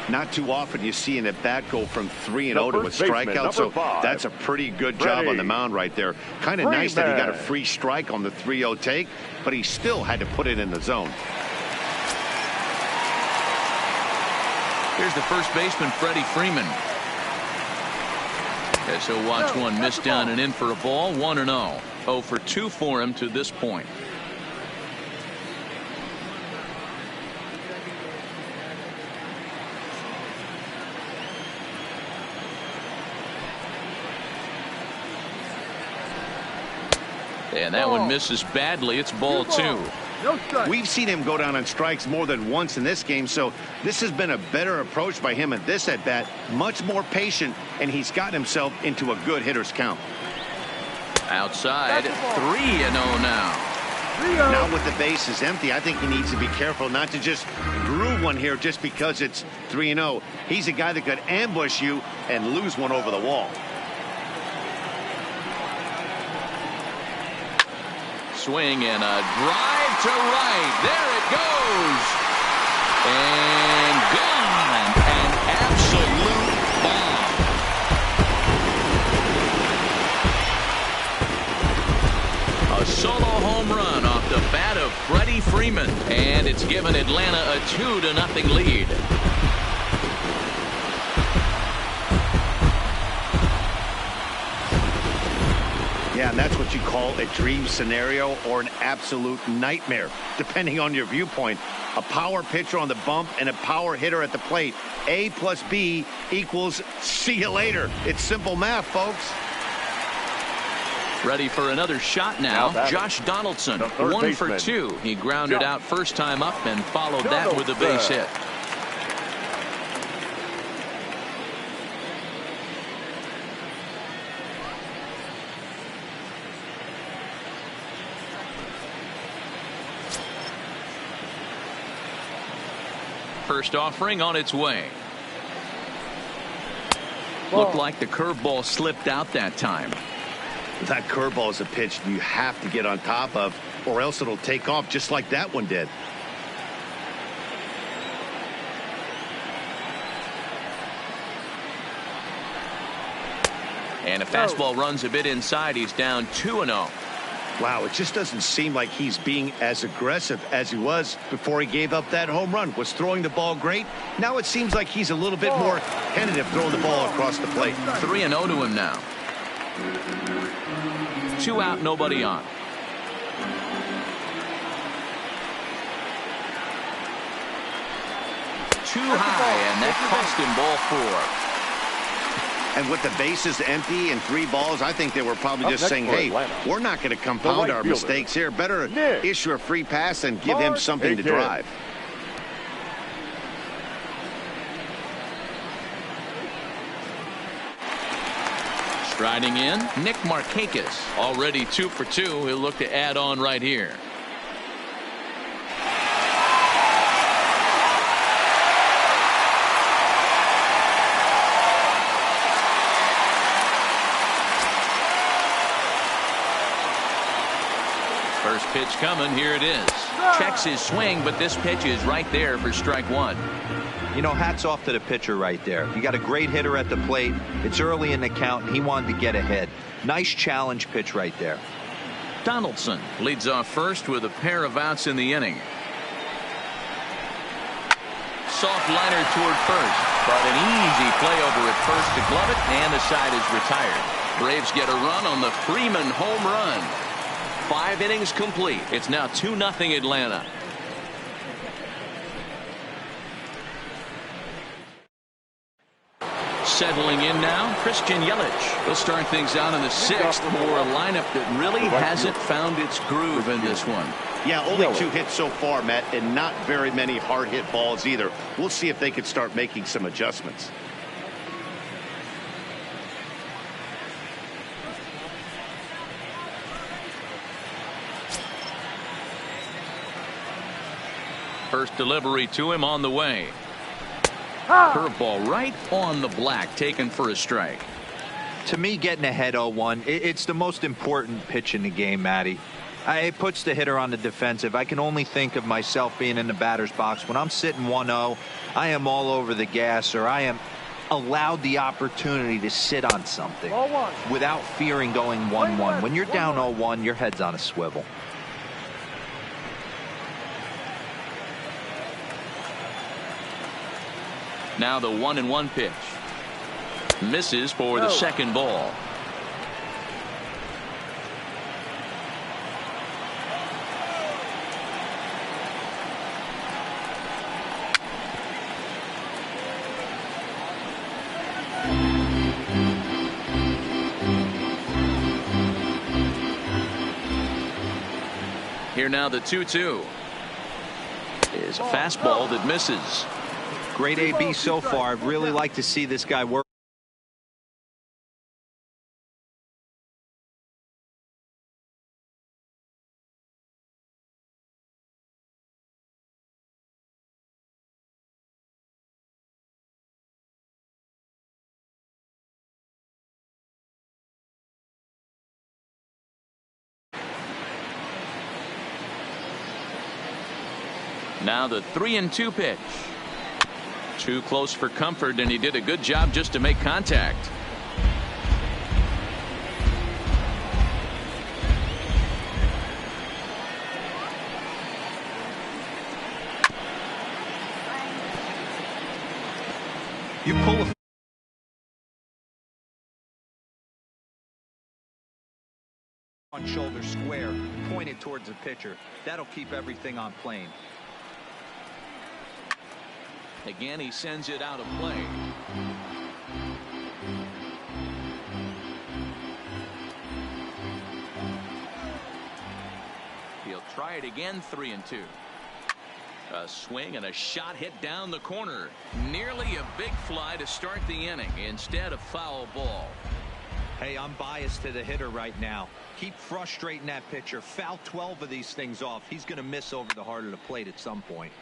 Not too often you see an at-bat go from 3-0 to a strikeout, so that's a pretty good job on the mound right there. Kind of nice that he got a free strike on the 3-0 take, but he still had to put it in the zone. Here's the first baseman, Freddie Freeman. As he'll watch one miss down and in for a ball. 1-0. 0 for 2 for him to this point. And that one misses badly. It's ball 2. No strike. We've seen him go down on strikes more than once in this game, so this has been a better approach by him at this at-bat. Much more patient, and he's gotten himself into a good hitter's count. Outside, 3-0 now. Now with the bases empty, I think he needs to be careful not to just groove one here just because it's 3-0. He's a guy that could ambush you and lose one over the wall. Swing and a drive to right. There it goes. And gone. An absolute bomb. A solo home run off the bat of Freddie Freeman. And it's given Atlanta a 2-0 lead. Yeah, and that's what you call a dream scenario or an absolute nightmare, depending on your viewpoint. A power pitcher on the bump and a power hitter at the plate. A plus B equals see you later. It's simple math, folks. Ready for another shot now. Josh Donaldson, 1 for 2. He grounded out first time up and followed that with a base hit. First offering on its way. Looked like the curveball slipped out that time. That curveball is a pitch you have to get on top of, or else it'll take off just like that one did. And a fastball runs a bit inside. He's down 2-0. Wow, it just doesn't seem like he's being as aggressive as he was before he gave up that home run. Was throwing the ball great. Now it seems like he's a little bit more tentative throwing the ball across the plate. 3-0 to him now. 2 out, nobody on. Too high, and that cost him ball 4. And with the bases empty and 3 balls, I think they were probably just saying, hey, we're not going to compound our mistakes here. Better issue a free pass and give him something to drive. Striding in, Nick Markakis. Already 2 for 2. He'll look to add on right here. First pitch coming. Here it is. Checks his swing, but this pitch is right there for strike 1. You know, hats off to the pitcher right there. You got a great hitter at the plate. It's early in the count, and he wanted to get ahead. Nice challenge pitch right there. Donaldson leads off first with a pair of outs in the inning. Soft liner toward first, but an easy play over at first to glove it, and the side is retired. Braves get a run on the Freeman home run. 5 innings complete. It's now 2-0 Atlanta. Settling in now, Christian Yelich. He'll start things out in the 6th for a lineup that really hasn't found its groove in this one. Yeah, only 2 hits so far, Matt, and not very many hard hit balls either. We'll see if they can start making some adjustments. First delivery to him on the way. Curveball right on the black, taken for a strike. To me, getting ahead 0-1, it's the most important pitch in the game, Matty. It puts the hitter on the defensive. I can only think of myself being in the batter's box. When I'm sitting 1-0, I am all over the gas, or I am allowed the opportunity to sit on something without fearing going 1-1. When you're down 0-1, your head's on a swivel. Now the 1-1 pitch. Misses for the second ball. Here now the 2-2 is a fastball that misses. Great AB so far. I'd really like to see this guy work. Now the 3-2 pitch. Too close for comfort, and he did a good job just to make contact. You pull a on shoulder square, pointed towards the pitcher. That'll keep everything on plane. Again, he sends it out of play. He'll try it again. 3-2. A swing and a shot hit down the corner. Nearly a big fly to start the inning instead of foul ball. Hey, I'm biased to the hitter right now. Keep frustrating that pitcher. Foul 12 of these things off. He's going to miss over the heart of the plate at some point.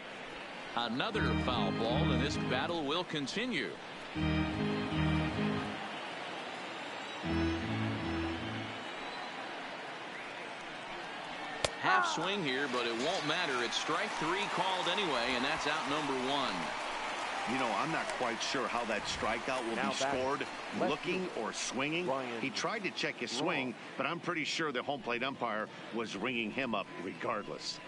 Another foul ball, and this battle will continue. Half swing here, but it won't matter. It's strike 3 called anyway, and that's out number 1. You know, I'm not quite sure how that strikeout will be scored, looking or swinging. He tried to check his swing, but I'm pretty sure the home plate umpire was ringing him up regardless.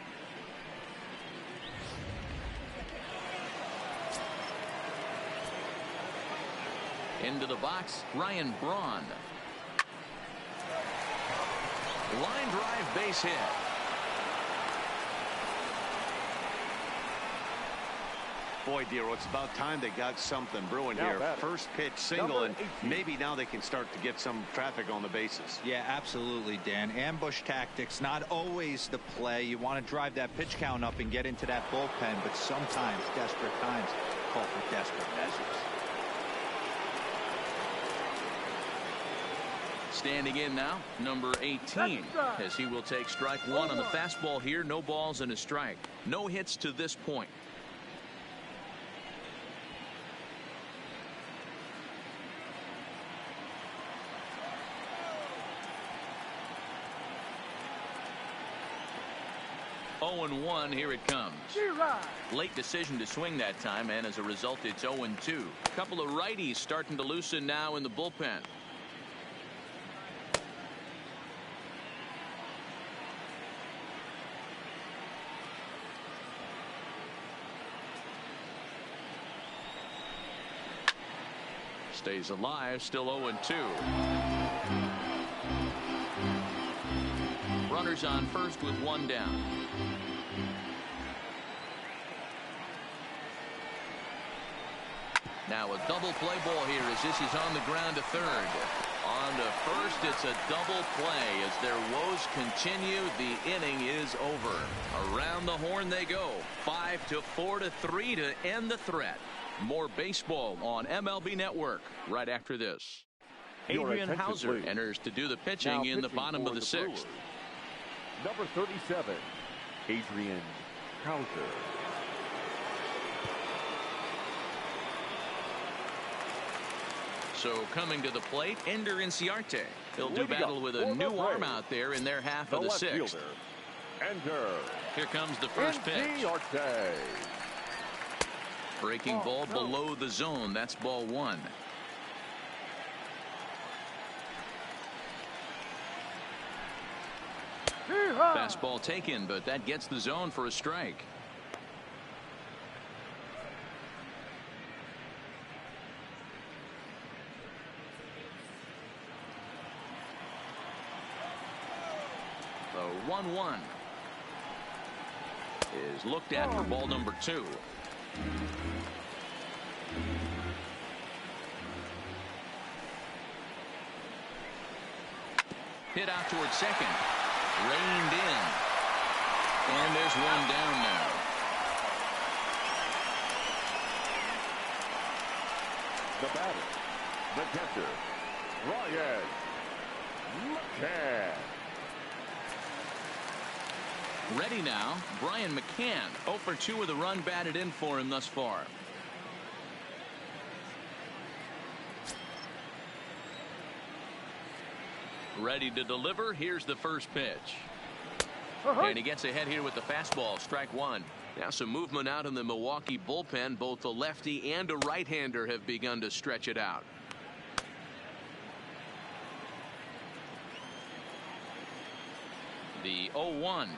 Into the box, Ryan Braun. Line drive, base hit. Boy, Dero, it's about time they got something brewing here. First pitch single, and maybe now they can start to get some traffic on the bases. Yeah, absolutely, Dan. Ambush tactics, not always the play. You want to drive that pitch count up and get into that bullpen, but sometimes desperate times call for desperate measures. Standing in now, number 18, as he will take strike 1 on the fastball here. No balls and a strike. No hits to this point. Oh and 1, here it comes. Late decision to swing that time, and as a result, it's 0-2. A couple of righties starting to loosen now in the bullpen. Stays alive, still 0-2. Runners on first with 1 down. Now a double play ball here as this is on the ground to third. On to first, it's a double play as their woes continue. The inning is over. Around the horn they go. 5-4-3 to end the threat. More baseball on MLB Network right after this. Adrian Hauser enters to do the pitching in the bottom of the 6th. Number 37, Adrian Hauser. So coming to the plate, Ender Inciarte. He'll do battle with a new arm out there in their half of the 6th. Ender. Here comes the first pitch. Breaking ball below the zone. That's ball 1. Fastball taken, but that gets the zone for a strike. The 1-1 is looked at for ball number 2. Hit out towards second. Reined in. There's one down now. The batter, the catcher, Ryan McCann. Ready now, Brian McCann. 0 for 2 with a run batted in for him thus far. Ready to deliver. Here's the first pitch. And he gets ahead here with the fastball. Strike one. Now some movement out in the Milwaukee bullpen. Both the lefty and a right-hander have begun to stretch it out. The 0-1.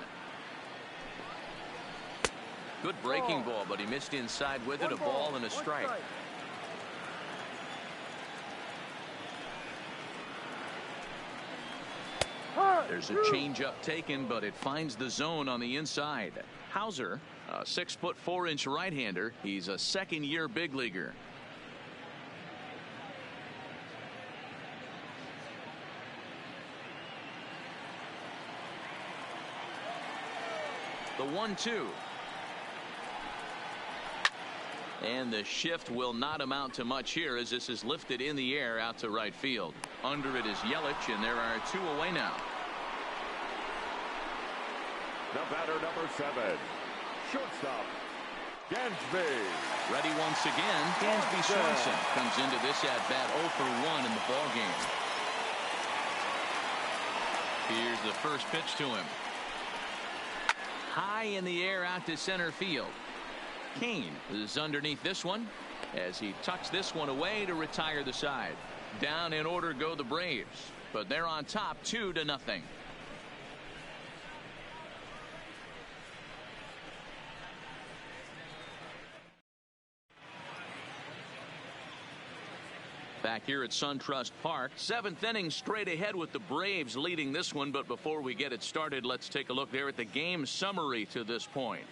Good breaking ball, but he missed inside with it. A ball and a strike. There's a changeup taken, but it finds the zone on the inside. Hauser, a 6'4" right-hander. He's a second-year big leaguer. The 1-2. And the shift will not amount to much here as this is lifted in the air out to right field. Under it is Yelich, and there are 2 away now. The batter, number 7, shortstop, Gansby. Ready once again. Gansby Swanson comes into this at bat 0 for 1 in the ball game. Here's the first pitch to him. High in the air out to center field. Kane is underneath this one as he tucks this one away to retire the side. Down in order go the Braves, but they're on top 2-0. Back here at SunTrust Park, 7th inning straight ahead with the Braves leading this one. But before we get it started, let's take a look there at the game summary to this point.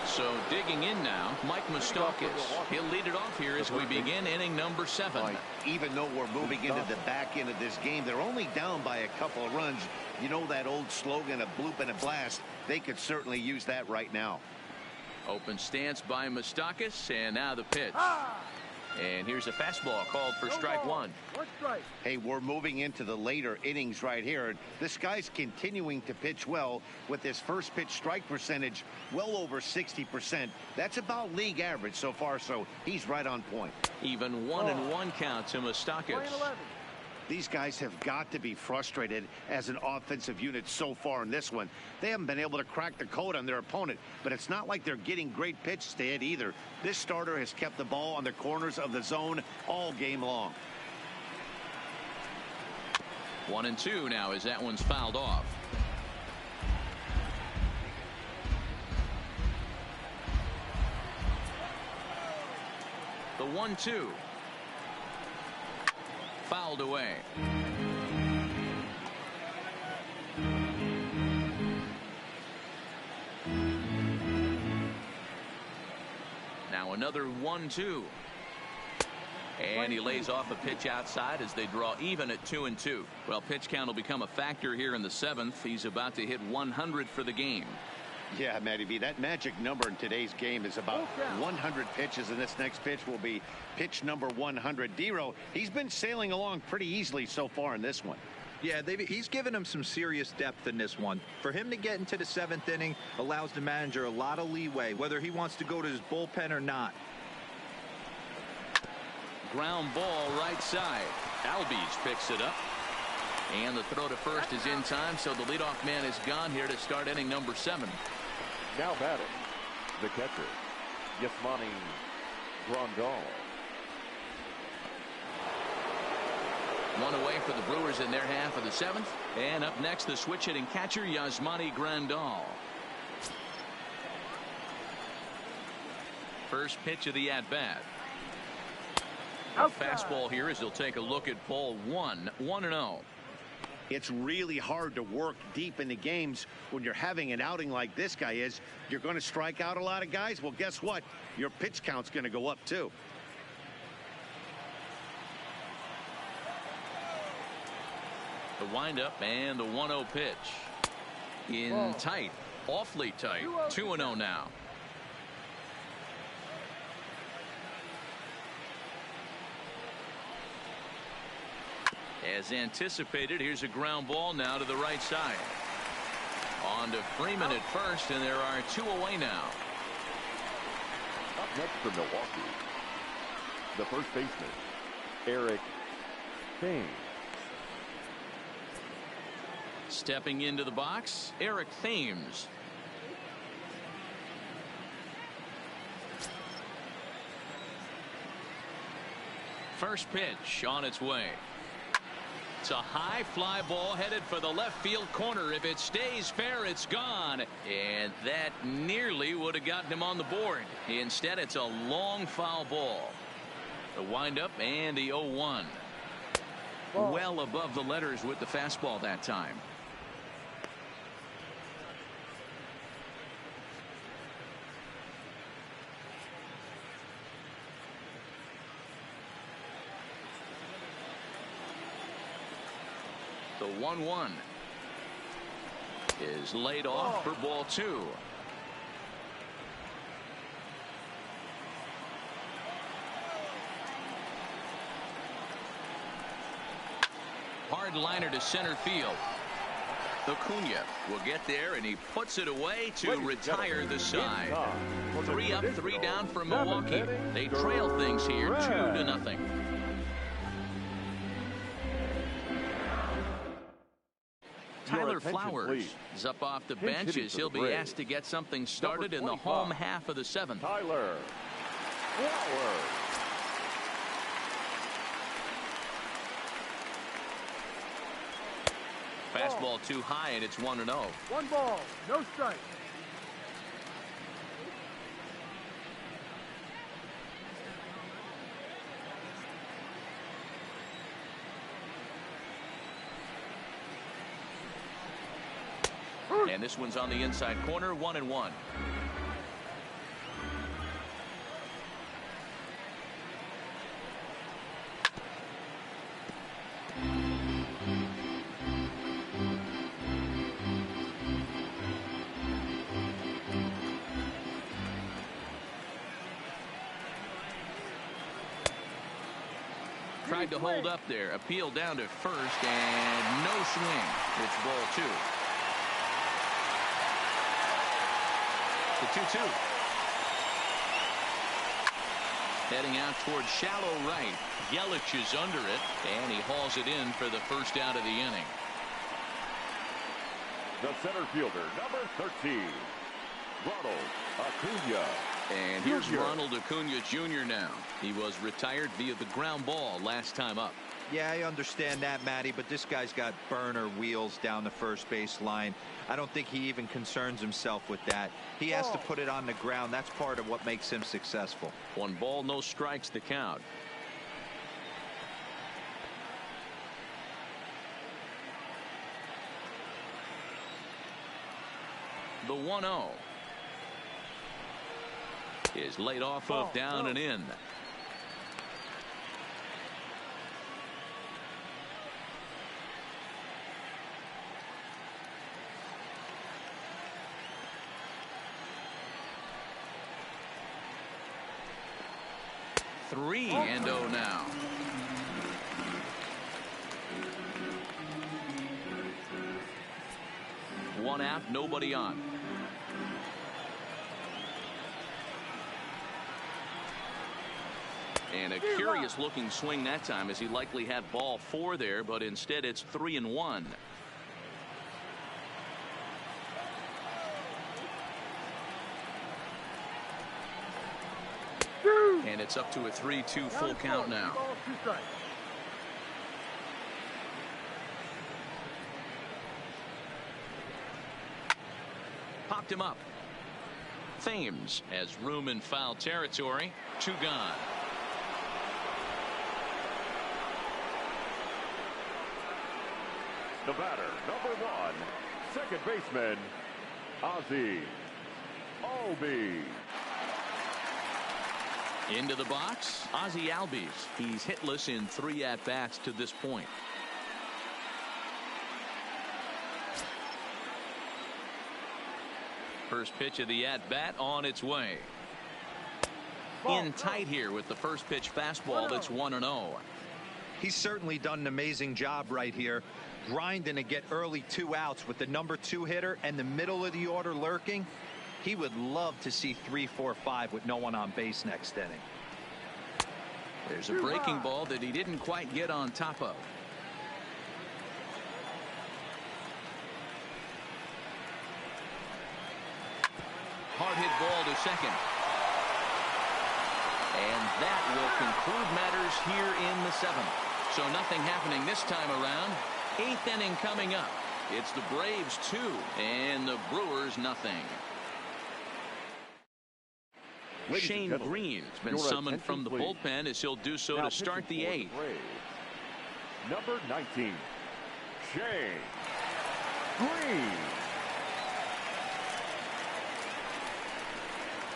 So digging in now, Mike Moustakas. He'll lead it off here as we begin inning number 7. Even though we're moving into the back end of this game, they're only down by a couple of runs. You know that old slogan, a bloop and a blast. They could certainly use that right now. Open stance by Moustakas, and now the pitch. And here's a fastball called for strike one. Hey, we're moving into the later innings right here. This guy's continuing to pitch well with his first pitch strike percentage well over 60%. That's about league average so far, so he's right on point. Even 1-1 count to Moustakas. These guys have got to be frustrated as an offensive unit so far in this one. They haven't been able to crack the code on their opponent, but it's not like they're getting great pitches to hit either. This starter has kept the ball on the corners of the zone all game long. 1-2 now as that one's fouled off. The 1-2. Fouled away. Now another 1-2. And he lays off a pitch outside as they draw even at 2-2. Well, pitch count will become a factor here in the 7th. He's about to hit 100 for the game. Yeah, Matty B, that magic number in today's game is about 100 pitches, and this next pitch will be pitch number 100. Dero, he's been sailing along pretty easily so far in this one. Yeah, he's given him some serious depth in this one. For him to get into the 7th inning allows the manager a lot of leeway, whether he wants to go to his bullpen or not. Ground ball right side. Albies picks it up. And the throw to first is in time, so the leadoff man is gone here to start inning number 7. Now batting, the catcher, Yasmani Grandal. One away for the Brewers in their half of the 7th. And up next, the switch hitting catcher, Yasmani Grandal. First pitch of the at-bat. A fastball here as he'll take a look at ball 1. 1-0. It's really hard to work deep into games when you're having an outing like this guy is. You're going to strike out a lot of guys. Well, guess what? Your pitch count's going to go up, too. The windup and the 1-0 pitch. In tight. Awfully tight. 2-0 now. As anticipated, here's a ground ball now to the right side. On to Freeman at first, and there are 2 away now. Up next for Milwaukee, the first baseman, Eric Thames. Stepping into the box, Eric Thames. First pitch on its way. It's a high fly ball headed for the left field corner. If it stays fair, it's gone. And that nearly would have gotten him on the board. Instead, it's a long foul ball. The windup and the 0-1. Well above the letters with the fastball that time. The 1-1 is laid off for ball 2. Hard liner to center field. Acuna will get there, and he puts it away to retire the side. 3 up, 3 down for Milwaukee. They trail things here 2-0. Tyler Flowers is up off the bench as he'll be asked to get something started in the home half of the 7th. Tyler Flowers. Fastball too high, and it's 1-0. 1 ball, no strike. And this one's on the inside corner, 1-1. Tried to hold up there, appeal down to first, and no swing. It's ball 2. The 2-2. Heading out towards shallow right. Yelich is under it, and he hauls it in for the first out of the inning. The center fielder, number 13, Ronald Acuna. And here's Ronald Acuna Jr. now. He was retired via the ground ball last time up. Yeah, I understand that, Matty, but this guy's got burner wheels down the first base line. I don't think he even concerns himself with that. He has to put it on the ground. That's part of what makes him successful. 1 ball, no strikes, the count. The 1-0 is laid off of down and in. Three and 0 now. One out, nobody on. And a curious looking swing that time, as he likely had ball 4 there, but instead it's 3-1. And it's up to a 3-2 full count now. Popped him up. Thames has room in foul territory. 2 gone. The batter, number 1, second baseman, Ozzie Albies. Into the box, Ozzie Albies. He's hitless in 3 at-bats to this point. First pitch of the at-bat on its way. In tight here with the first pitch fastball that's 1-0. He's certainly done an amazing job right here, grinding to get early 2 outs with the number 2 hitter and the middle of the order lurking. He would love to see 3, 4, 5 with no one on base next inning. There's a breaking ball that he didn't quite get on top of. Hard hit ball to second. And that will conclude matters here in the 7th. So nothing happening this time around. 8th inning coming up. It's the Braves 2 and the Brewers nothing. Shane Green's been summoned from the bullpen as he'll do so to start the 8th. Number 19, Shane Green.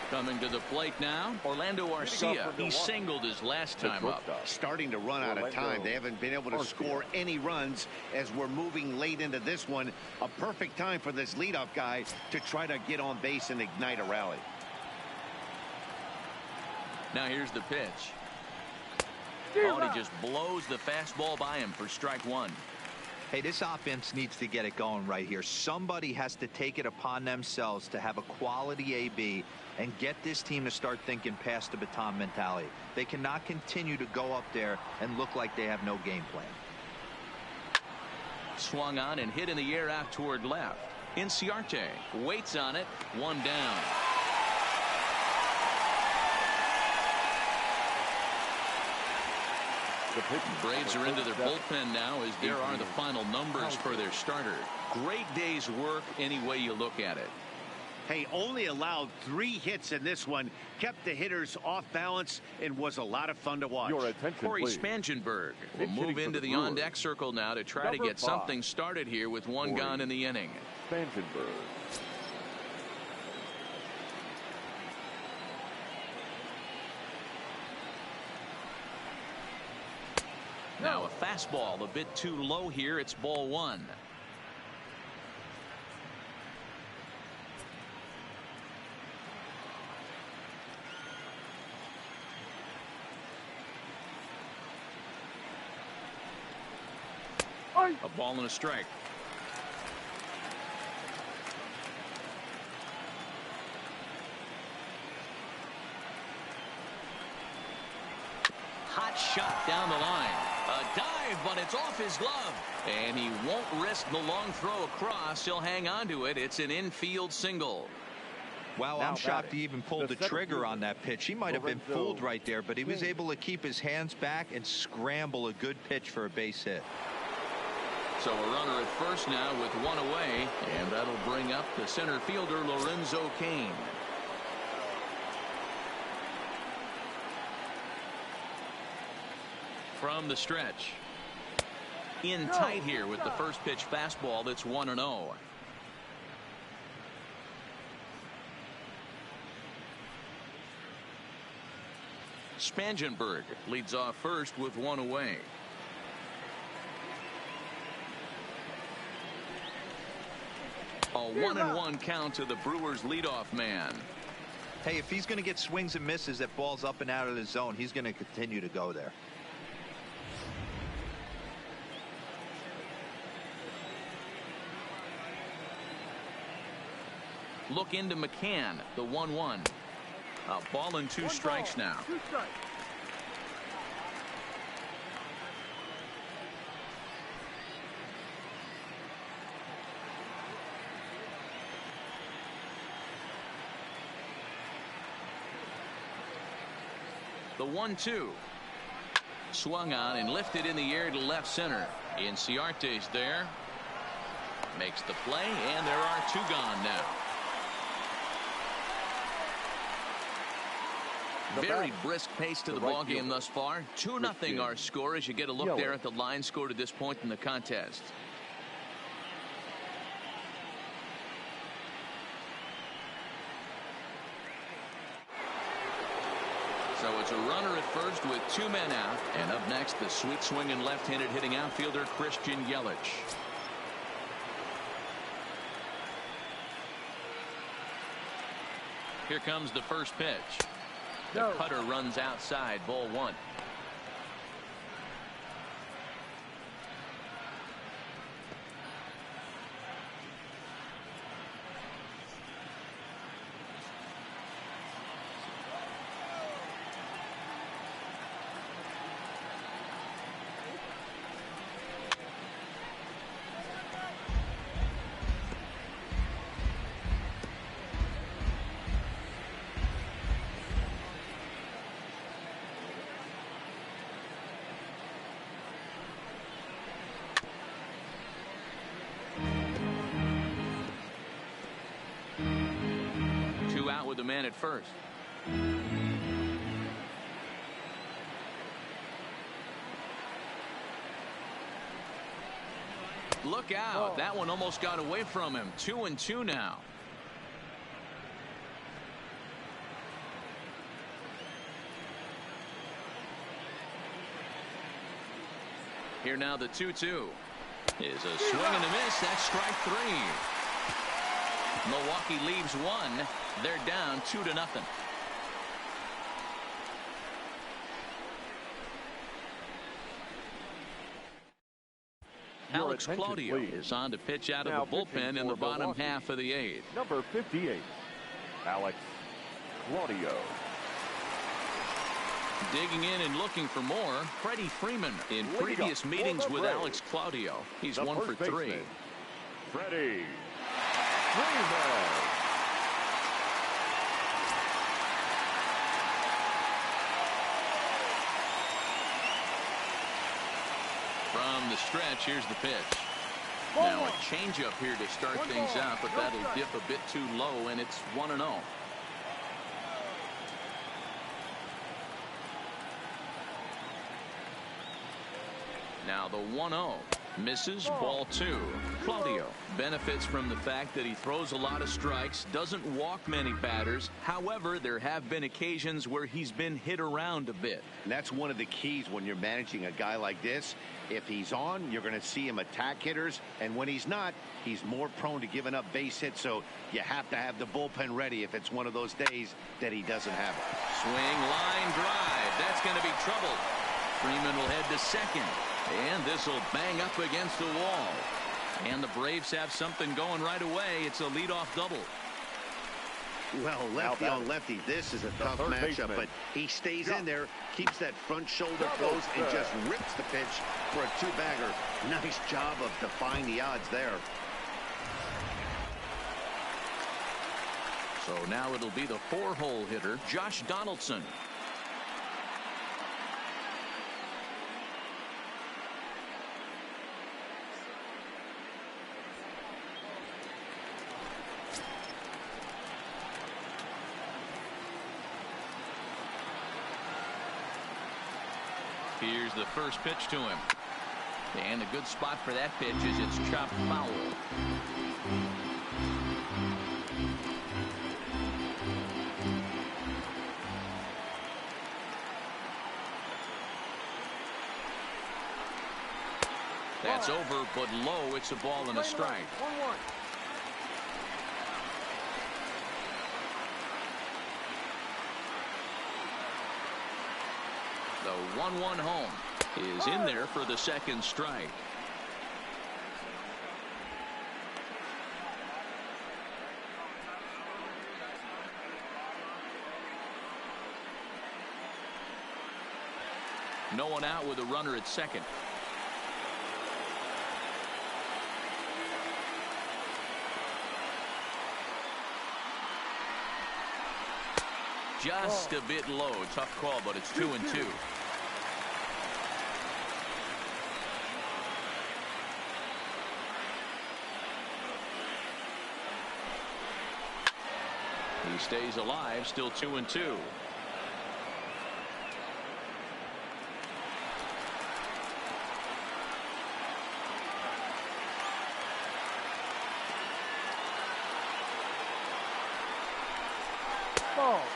Coming to the plate now, Orlando Arcia. He singled his last time up. Starting to run out of time. They haven't been able to score any runs as we're moving late into this one. A perfect time for this leadoff guy to try to get on base and ignite a rally. Now here's the pitch. Oh, and he just blows the fastball by him for strike 1. Hey, this offense needs to get it going right here. Somebody has to take it upon themselves to have a quality AB and get this team to start thinking past the baton mentality. They cannot continue to go up there and look like they have no game plan. Swung on and hit in the air out toward left. Inciarte waits on it. 1 down. The Braves are into their bullpen now as there are the final numbers for their starter. Great day's work any way you look at it. Hey, only allowed 3 hits in this one, kept the hitters off balance, and was a lot of fun to watch. Your attention, Corey please. Spangenberg will move into the on-deck circle now to try to get something started here with 1 gone in the inning. Spangenberg. Now a fastball a bit too low here. It's ball 1. A ball and a strike. Hot shot down the line. A dive, but it's off his glove. And he won't risk the long throw across. He'll hang on to it. It's an infield single. Wow, I'm shocked he even pulled the trigger on that pitch. He might have been fooled right there, but he was able to keep his hands back and scramble a good pitch for a base hit. So a runner at first now with 1 away, and that'll bring up the center fielder Lorenzo Cain. From the stretch. In tight here with the first pitch fastball that's 1-0. Spangenberg leads off first with 1 away. A 1-1 count to the Brewers leadoff man. Hey, if he's going to get swings and misses at balls up and out of the zone, he's going to continue to go there. Look into McCann, the 1-1. A ball and 2 strikes now. 2 strikes. The 1-2. Swung on and lifted in the air to left center. Inciarte's there. Makes the play, and there are 2 gone now. Very brisk pace to the ball game thus far. 2-0 our score as you get a look there at the line score to this point in the contest. So it's a runner at first with 2 men out. And up next, the sweet swinging left-handed hitting outfielder Christian Yelich. Here comes the first pitch. The No. cutter runs outside, ball one. Out with the man at first. Look out. That one almost got away from him. 2-2 now. Here now the 2-2 is a swing and a miss. That's strike three. Milwaukee leaves one. They're down 2-0. Alex Claudio is on to pitch out of the bullpen in the bottom half of the eighth. Number 58, Alex Claudio. Digging in and looking for more, Freddie Freeman. In previous meetings with Alex Claudio, he's 1 for 3. Freddie Freeman. From the stretch, here's the pitch. Now a changeup here to start things out, but that'll dip a bit too low, and it's 1-0. Now the 1-0 misses, ball two. Claudio benefits from the fact that he throws a lot of strikes, doesn't walk many batters. However, there have been occasions where he's been hit around a bit. And that's one of the keys when you're managing a guy like this. If he's on, you're going to see him attack hitters, and when he's not, he's more prone to giving up base hits, so you have to have the bullpen ready if it's one of those days that he doesn't have it. Swing, line drive. That's going to be trouble. Freeman will head to second, and this will bang up against the wall. And the Braves have something going right away. It's a leadoff double. Well, lefty on lefty, this is a tough matchup, but he stays in there, keeps that front shoulder close, and just rips the pitch for a two-bagger. Nice job of defying the odds there. So now it'll be the four-hole hitter, Josh Donaldson. Here's the first pitch to him. And a good spot for that pitch is it's chopped foul. That's over, but low. It's a ball and a strike. 1-1. The 1-1 home is in there for the second strike. No one out with a runner at second. Just a bit low. Tough call, but it's 2-2. He stays alive, still 2-2.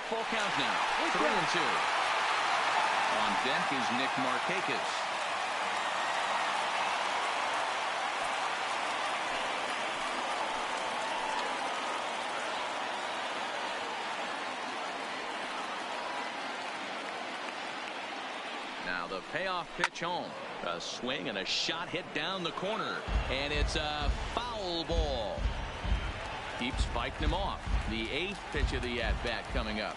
Full count now. 3-2. On deck is Nick Markakis. the payoff pitch home. A swing and a shot hit down the corner, and it's a foul ball. Keeps fighting him off. The 8th pitch of the at-bat coming up.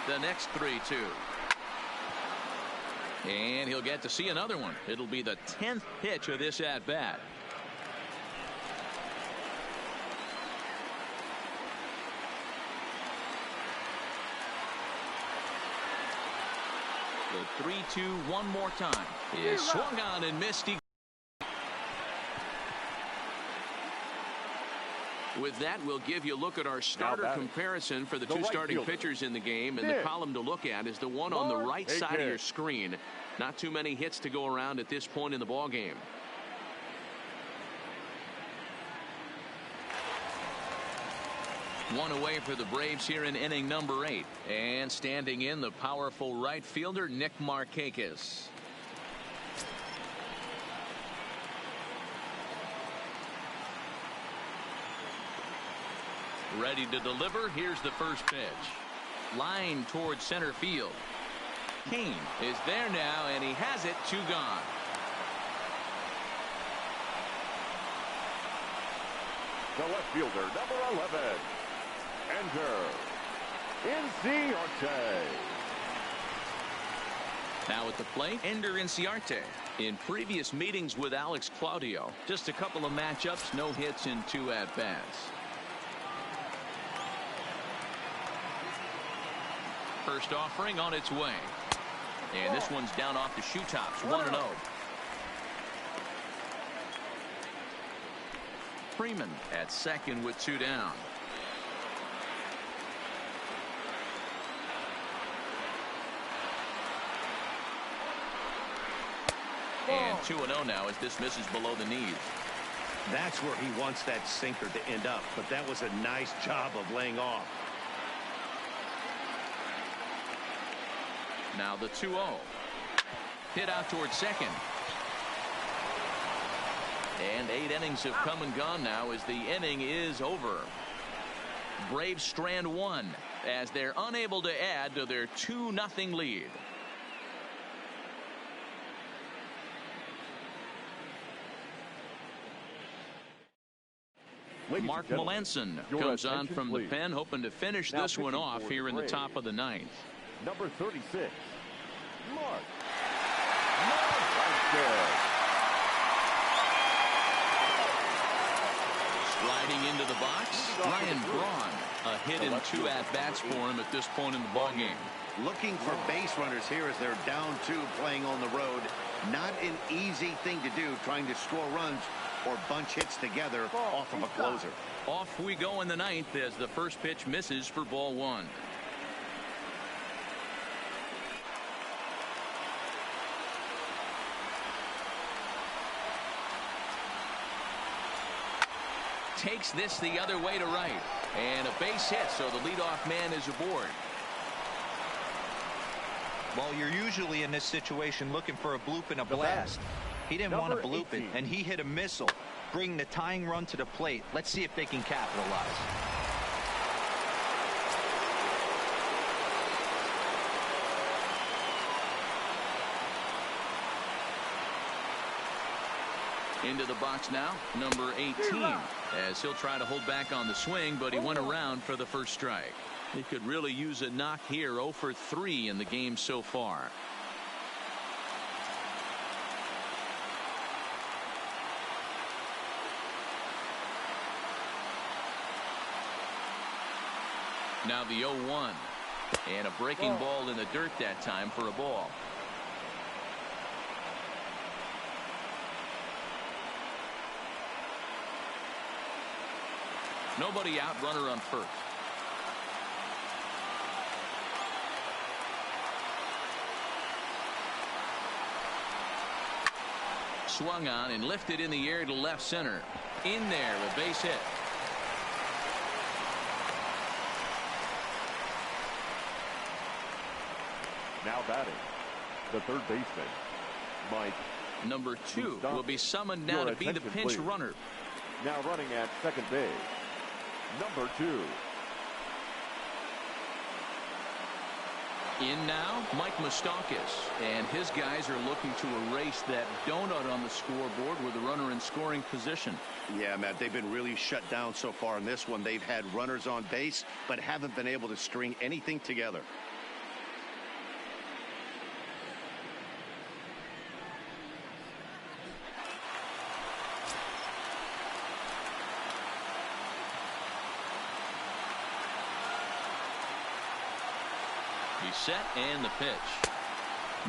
The next 3-2. And he'll get to see another one. It'll be the 10th pitch of this at bat. The 3-2 one more time. Is swung on and missed. With that, we'll give you a look at our starter comparison for the two starting pitchers in the game. And the column to look at is the one on the right side of your screen. Not too many hits to go around at this point in the ball game. One away for the Braves here in inning number 8. And standing in, the powerful right fielder, Nick Markakis. Ready to deliver. Here's the first pitch. Line towards center field. Kane is there now, and he has it. 2 gone. The left fielder, number 11. Ender Inciarte. Now at the plate, Ender Inciarte. In previous meetings with Alex Claudio, just a couple of matchups, no hits in 2 at-bats. First offering on its way. And this one's down off the shoe tops. 1-0. Freeman at second with 2 down. And 2-0 now as this misses below the knees. That's where he wants that sinker to end up, but that was a nice job of laying off. Now the 2-0. Hit out towards second. And 8 innings have come and gone now as the inning is over. Braves strand 1 as they're unable to add to their 2-0 lead. Mark Melanson comes on from the pen, hoping to finish this one off here in the top of the 9th. Number 36, Mark. Sliding into the box, Ryan Braun. A hit in 2 at-bats for him at this point in the ball game. Looking for base runners here as they're down 2 playing on the road. Not an easy thing to do, trying to score runs or bunch hits together off of a closer. Off we go in the 9th as the first pitch misses for ball 1. Takes this the other way to right, and a base hit, so the leadoff man is aboard. Well, you're usually in this situation looking for a bloop and a blast. He didn't want to bloop it, and he hit a missile, bringing the tying run to the plate. Let's see if they can capitalize. Into the box now, number 18, as he'll try to hold back on the swing, but he went around for the first strike. He could really use a knock here. 0 for 3 in the game so far. Now the 0-1, and a breaking ball in the dirt that time for a ball. Nobody out, runner on first. Swung on and lifted in the air to left center. In there, a base hit. batting, the third baseman, Mike. Number 2 will be summoned now to be the pinch runner. Now running at second base, number 2. In now, Mike Moustakas, and his guys are looking to erase that donut on the scoreboard with a runner in scoring position. Yeah, Matt, they've been really shut down so far in this one. They've had runners on base, but haven't been able to string anything together. He's set and the pitch.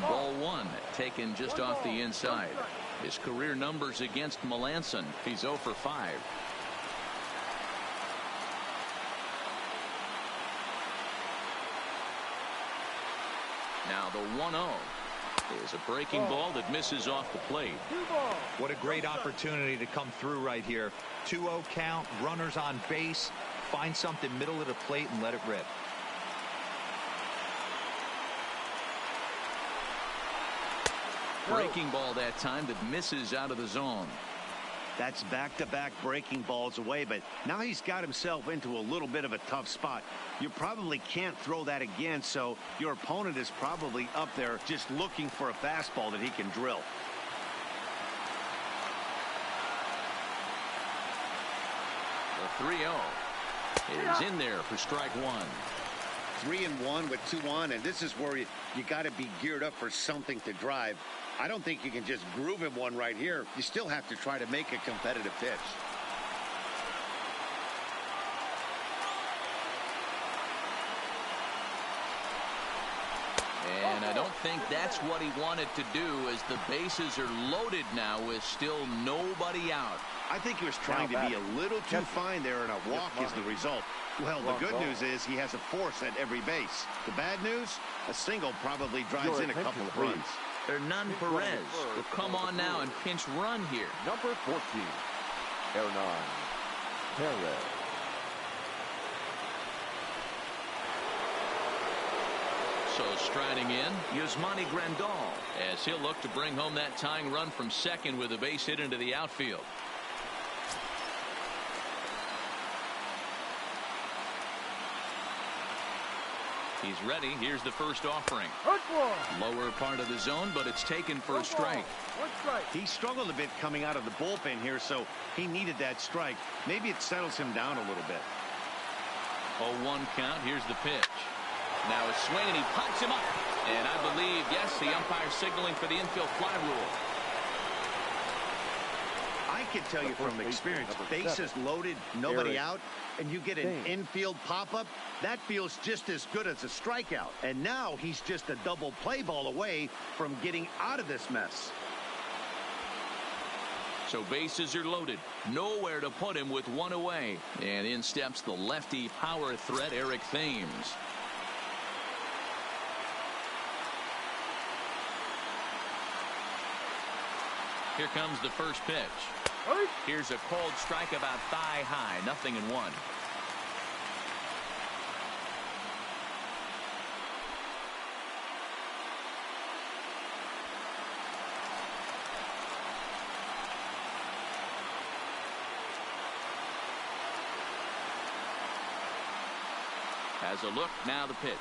Ball 1 taken just off the inside. His career numbers against Melanson. He's 0 for 5. Now the 1-0 is a breaking ball that misses off the plate. What a great opportunity to come through right here. 2-0 count, runners on base. Find something middle of the plate and let it rip. Breaking ball that time that misses out of the zone. That's back-to-back breaking balls away, but now he's got himself into a little bit of a tough spot. You probably can't throw that again, so your opponent is probably up there just looking for a fastball that he can drill. The 3-0 is in there for strike 1. 3-1 with 2 on, and this is where you got to be geared up for something to drive. I don't think you can just groove him one right here. You still have to try to make a competitive pitch. And I don't think that's what he wanted to do, as the bases are loaded now with still nobody out. I think he was trying to be a little too fine there, and a walk is the result. Well, the good news is he has a force at every base. The bad news, a single probably drives in a couple of runs. Hernan Perez will come on now and pinch run here. Number 14, Hernan Perez. So striding in, Yasmani Grandal, as he'll look to bring home that tying run from second with a base hit into the outfield. He's ready. Here's the first offering. Lower part of the zone, but it's taken for a strike. He struggled a bit coming out of the bullpen here, so he needed that strike. Maybe it settles him down a little bit. 0-1 count. Here's the pitch. Now a swing, and he pops him up. And I believe, yes, the umpire signaling for the infield fly rule. I can tell you from experience, bases loaded, nobody out, and you get an infield pop-up, that feels just as good as a strikeout. And now he's just a double play ball away from getting out of this mess. So bases are loaded. Nowhere to put him with one away. And in steps the lefty power threat, Eric Thames. Here comes the first pitch. Here's a cold strike about thigh high. 0-1. Has a look, now the pitch.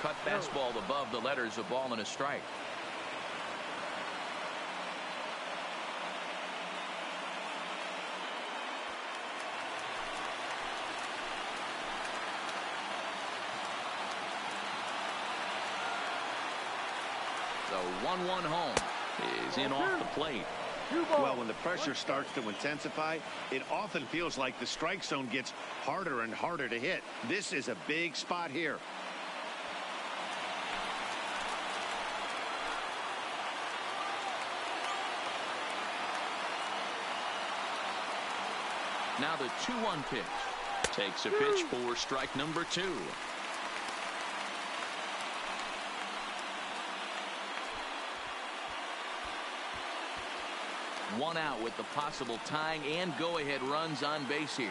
Cut fastball above the letters, a ball and a strike. The 1-1 home is in off the plate. Well, when the pressure starts to intensify, it often feels like the strike zone gets harder and harder to hit. This is a big spot here. Now the 2-1 pitch. Takes a pitch for strike number 2. One out with the possible tying and go-ahead runs on base here.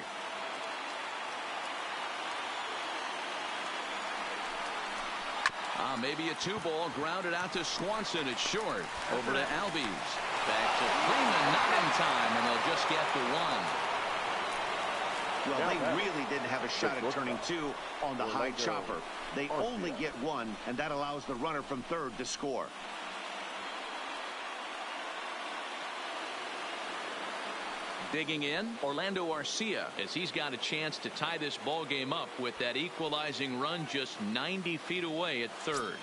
Now maybe a 2-ball grounded out to Swanson. It's short. Over to Albies. Back to Freeman. Not in time, and they'll just get the 1. Well, they really didn't have a shot at turning 2 on the high chopper. They only get 1, and that allows the runner from third to score. Digging in, Orlando Arcia, as he's got a chance to tie this ball game up with that equalizing run just 90 feet away at third.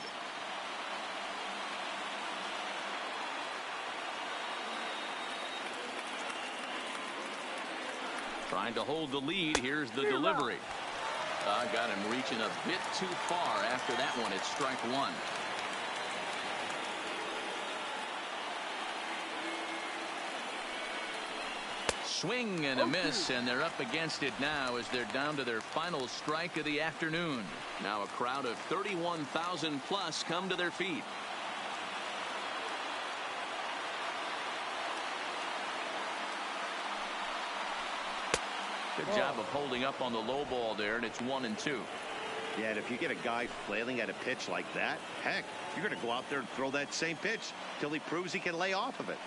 Trying to hold the lead. Here's the delivery. Got him reaching a bit too far after that one. It's strike 1. Swing and a miss, and they're up against it now as they're down to their final strike of the afternoon. Now a crowd of 31,000 plus come to their feet. Good job of holding up on the low ball there, and it's 1-2. Yeah, and if you get a guy flailing at a pitch like that, heck, you're going to go out there and throw that same pitch till he proves he can lay off of it.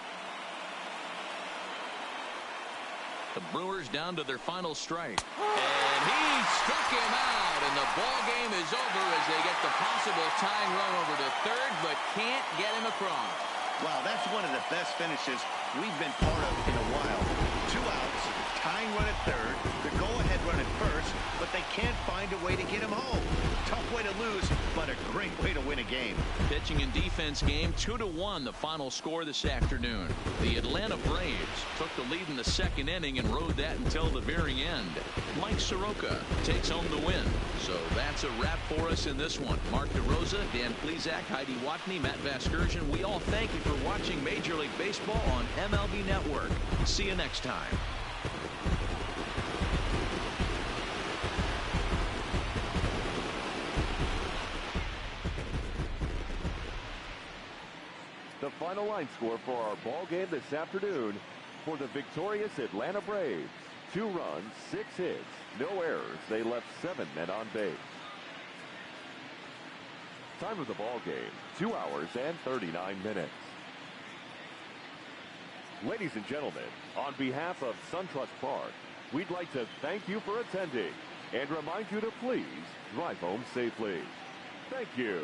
The Brewers down to their final strike. And he struck him out, and the ball game is over as they get the possible tying run over to third, but can't get him across. Wow, that's one of the best finishes we've been part of in a while. 2 outs, tying run at third, the go-ahead run at first, but they can't find a way to get him home. Tough way to lose, but a great way to win a game. Pitching and defense game, 2-1, the final score this afternoon. The Atlanta Braves took the lead in the second inning and rode that until the very end. Mike Soroka takes home the win. So that's a wrap for us in this one. Mark DeRosa, Dan Plesac, Heidi Watney, Matt Vasgersian, we all thank you for watching Major League Baseball on MLB Network. See you next time. The final line score for our ball game this afternoon for the victorious Atlanta Braves. 2 runs, 6 hits, no errors. They left 7 men on base. Time of the ball game, 2 hours and 39 minutes. Ladies and gentlemen, on behalf of SunTrust Park, we'd like to thank you for attending and remind you to please drive home safely. Thank you.